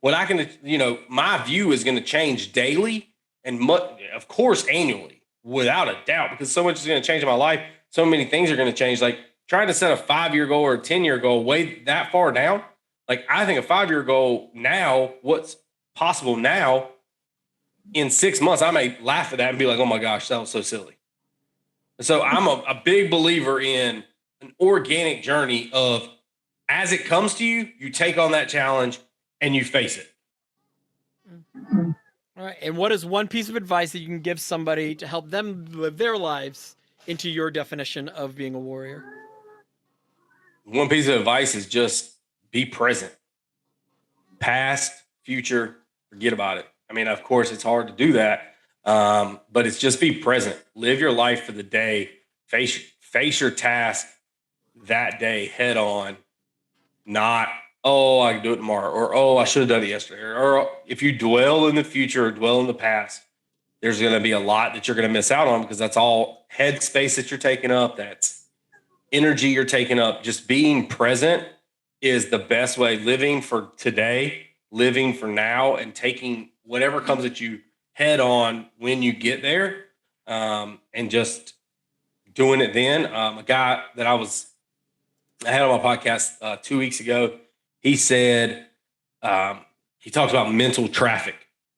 My view is going to change daily and of course annually, without a doubt, because so much is going to change in my life. So many things are going to change. Like trying to set a 5-year goal or a 10-year goal way that far down. Like I think a 5-year goal now, what's possible now, in 6 months, I may laugh at that and be like, oh my gosh, that was so silly. So I'm a big believer in an organic journey of, as it comes to you, you take on that challenge and you face it. All right. And what is one piece of advice that you can give somebody to help them live their lives into your definition of being a warrior? One piece of advice is just be present. Past, future, forget about it. I mean, of course, it's hard to do that, but it's just be present. Live your life for the day. Face your task that day head on, not, oh, I can do it tomorrow, or, oh, I should have done it yesterday. Or if you dwell in the future or dwell in the past, there's going to be a lot that you're going to miss out on, because that's all head space that you're taking up. That's energy you're taking up. Just being present is the best way. Living for today, living for now, and taking whatever comes at you head on when you get there, and just doing it then. A guy that I had on my podcast 2 weeks ago, he said, he talks about mental traffic.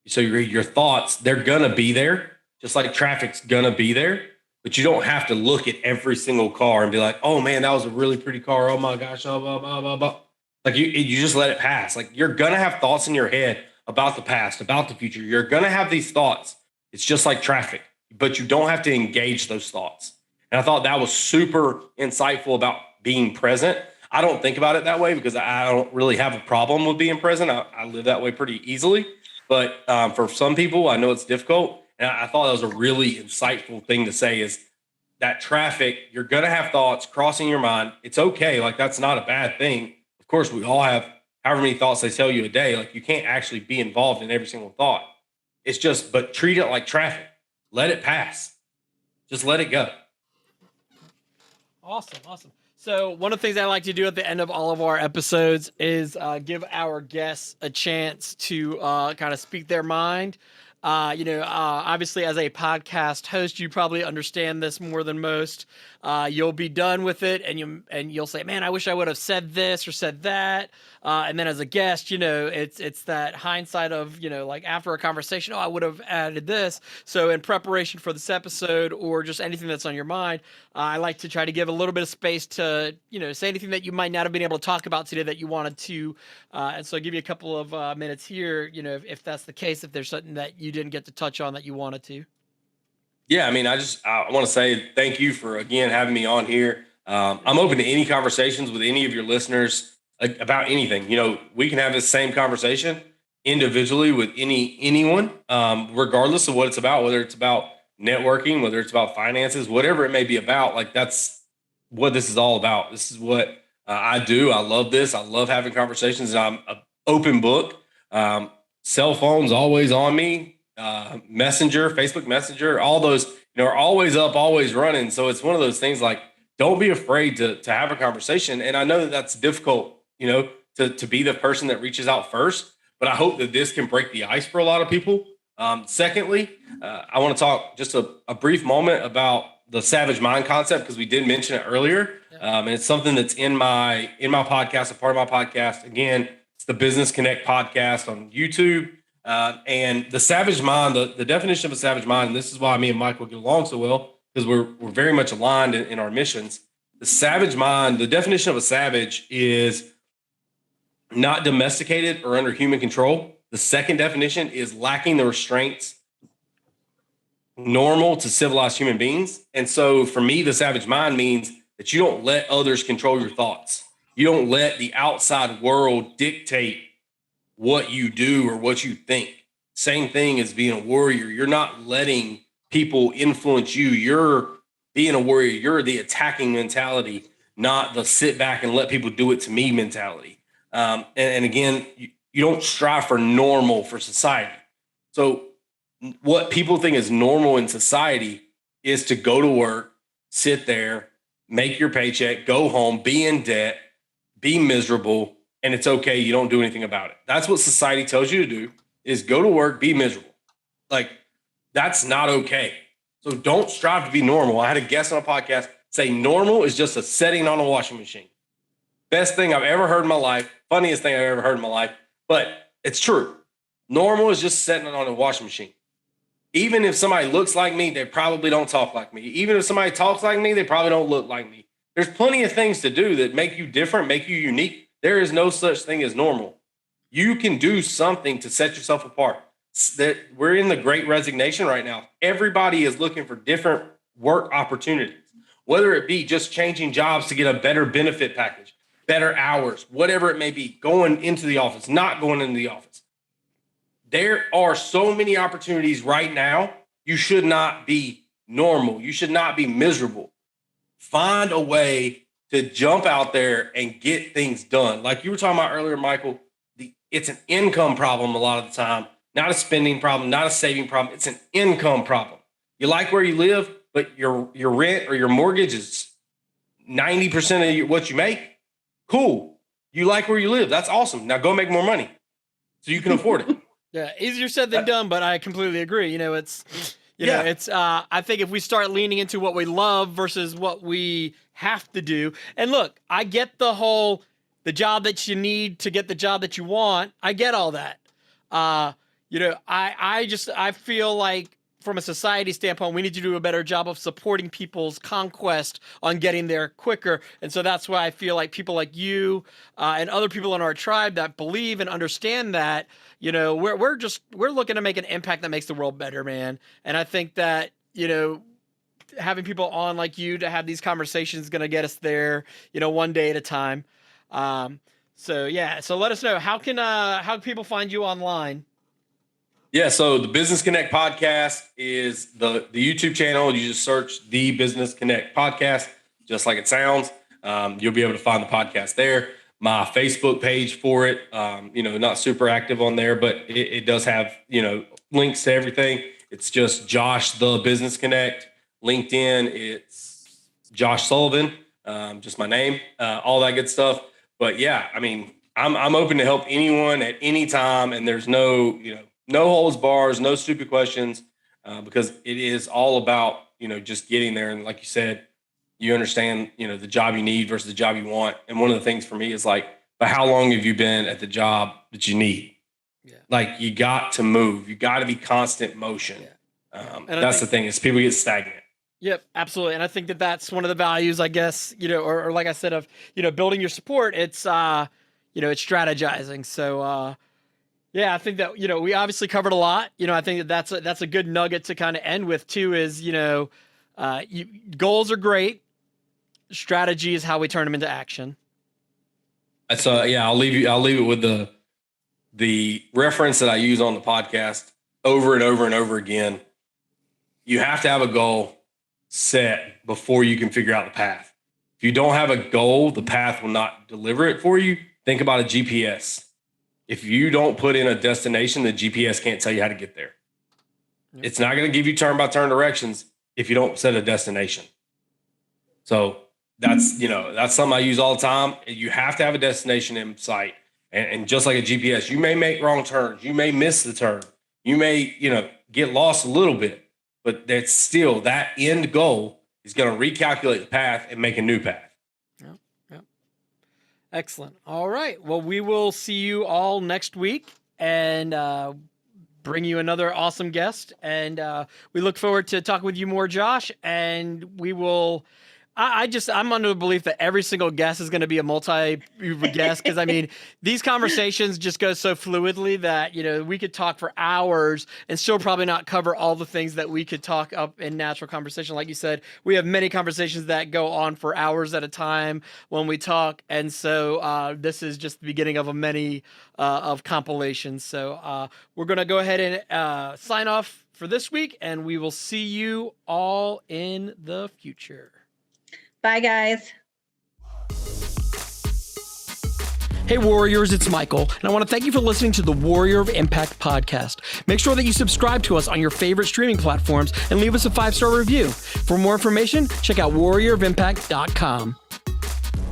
So your thoughts, they're going to be there, just like traffic's going to be there, but you don't have to look at every single car and be like, oh man, that was a really pretty car. Oh my gosh, blah, blah, blah, blah, blah. Like you just let it pass. Like you're going to have thoughts in your head about the past, about the future. You're going to have these thoughts. It's just like traffic, but you don't have to engage those thoughts. And I thought that was super insightful about being present. I don't think about it that way because I don't really have a problem with being present. I live that way pretty easily. But for some people, I know it's difficult. And I thought that was a really insightful thing to say is that traffic, you're going to have thoughts crossing your mind. It's okay. Like, that's not a bad thing. Of course, we all have however many thoughts they tell you a day. Like, you can't actually be involved in every single thought. It's just, but treat it like traffic. Let it pass. Just let it go. Awesome. So one of the things I like to do at the end of all of our episodes is give our guests a chance to kind of speak their mind. Obviously, as a podcast host, you probably understand this more than most. You'll be done with it, and you'll say, "Man, I wish I would have said this or said that." And then as a guest, it's that hindsight of, like after a conversation, oh, I would have added this. So in preparation for this episode or just anything that's on your mind, I like to try to give a little bit of space to, say anything that you might not have been able to talk about today that you wanted to. And so I'll give you a couple of minutes here, if that's the case, if there's something that you didn't get to touch on that you wanted to. Yeah, I mean, I want to say thank you for, again, having me on here. I'm open to any conversations with any of your listeners about anything. We can have this same conversation individually with anyone, regardless of what it's about, whether it's about networking, whether it's about finances, whatever it may be about. Like, that's what this is all about. This is what I do. I love this. I love having conversations. I'm an open book. Cell phones always on me. Messenger, Facebook Messenger, all those, are always up, always running. So it's one of those things, like, don't be afraid to have a conversation. And I know that that's difficult, to be the person that reaches out first, but I hope that this can break the ice for a lot of people. Secondly, I want to talk just a brief moment about the savage mind concept, because we did mention it earlier. And it's something that's in my podcast, a part of my podcast. Again, it's the Business Connect podcast on YouTube. And the savage mind, the definition of a savage mind, and this is why me and Michael get along so well, because we're very much aligned in our missions. The savage mind, the definition of a savage is not domesticated or under human control. The second definition is lacking the restraints normal to civilized human beings. And so for me, the savage mind means that you don't let others control your thoughts. You don't let the outside world dictate what you do or what you think. Same thing as being a warrior. You're not letting people influence you. You're being a warrior. You're the attacking mentality, not the sit back and let people do it to me mentality. And again, you don't strive for normal for society. So what people think is normal in society is to go to work, sit there, make your paycheck, go home, be in debt, be miserable, and it's okay. You don't do anything about it. That's what society tells you to do, is go to work, be miserable. Like, that's not okay. So don't strive to be normal. I had a guest on a podcast say normal is just a setting on a washing machine. Best thing I've ever heard in my life. Funniest thing I've ever heard in my life. But it's true. Normal is just setting it on a washing machine. Even if somebody looks like me, they probably don't talk like me. Even if somebody talks like me, they probably don't look like me. There's plenty of things to do that make you different, make you unique. There is no such thing as normal. You can do something to set yourself apart. That we're in the great resignation right now. Everybody is looking for different work opportunities, whether it be just changing jobs to get a better benefit package, better hours, whatever it may be, going into the office, not going into the office. There are so many opportunities right now. You should not be normal. You should not be miserable. Find a way to jump out there and get things done. Like you were talking about earlier, Michael, it's an income problem a lot of the time, not a spending problem, not a saving problem. It's an income problem. You like where you live, but your rent or your mortgage is 90% of what you make. Cool. You like where you live. That's awesome. Now go make more money so you can afford it. Yeah, easier said than done, but I completely agree. I think if we start leaning into what we love versus what we have to do, and look, I get the job that you need to get the job that you want. I get all that. I feel like from a society standpoint, we need to do a better job of supporting people's conquest on getting there quicker. And so that's why I feel like people like you and other people in our tribe that believe and understand that, we're looking to make an impact that makes the world better, man. And I think that, having people on like you to have these conversations is going to get us there, one day at a time. So let us know, how can people find you online? Yeah. So the Business Connect podcast is the YouTube channel. You just search the Business Connect podcast, just like it sounds. You'll be able to find the podcast there. My Facebook page for it, not super active on there, but it does have, links to everything. It's just Josh, the Business Connect. LinkedIn, it's Josh Sullivan, just my name, all that good stuff. But yeah, I mean, I'm open to help anyone at any time, and there's no holds bars, no stupid questions, because it is all about, just getting there. And like you said, you understand, the job you need versus the job you want. And one of the things for me is like, but how long have you been at the job that you need? Yeah. Like, you got to move. You got to be constant motion. Yeah. That's the thing, is people get stagnant. Yep, absolutely. And I think that that's one of the values, I guess, or like I said, of, building your support. It's, it's strategizing. So, yeah, I think that, we obviously covered a lot. I think that that's a good nugget to kind of end with too, is, goals are great. Strategy is how we turn them into action. So I'll leave it with the reference that I use on the podcast over and over and over again. You have to have a goal set before you can figure out the path. If you don't have a goal, the path will not deliver it for you. Think about a GPS. If you don't put in a destination, the GPS can't tell you how to get there. Yep. It's not going to give you turn-by-turn directions if you don't set a destination. So that's something I use all the time. You have to have a destination in sight. And just like a GPS, you may make wrong turns. You may miss the turn. You may, get lost a little bit. But that's still, that end goal is going to recalculate the path and make a new path. Yep. Excellent. All right. Well, we will see you all next week and bring you another awesome guest. And we look forward to talking with you more, Josh. And we will... I'm under the belief that every single guest is going to be a multi-guest, because I mean, these conversations just go so fluidly that, we could talk for hours and still probably not cover all the things that we could talk up in natural conversation. Like you said, we have many conversations that go on for hours at a time when we talk. And so this is just the beginning of a many of compilations. So we're going to go ahead and sign off for this week, and we will see you all in the future. Bye, guys. Hey, Warriors, it's Michael, and I want to thank you for listening to the Warrior of Impact podcast. Make sure that you subscribe to us on your favorite streaming platforms and leave us a 5-star review. For more information, check out warriorofimpact.com.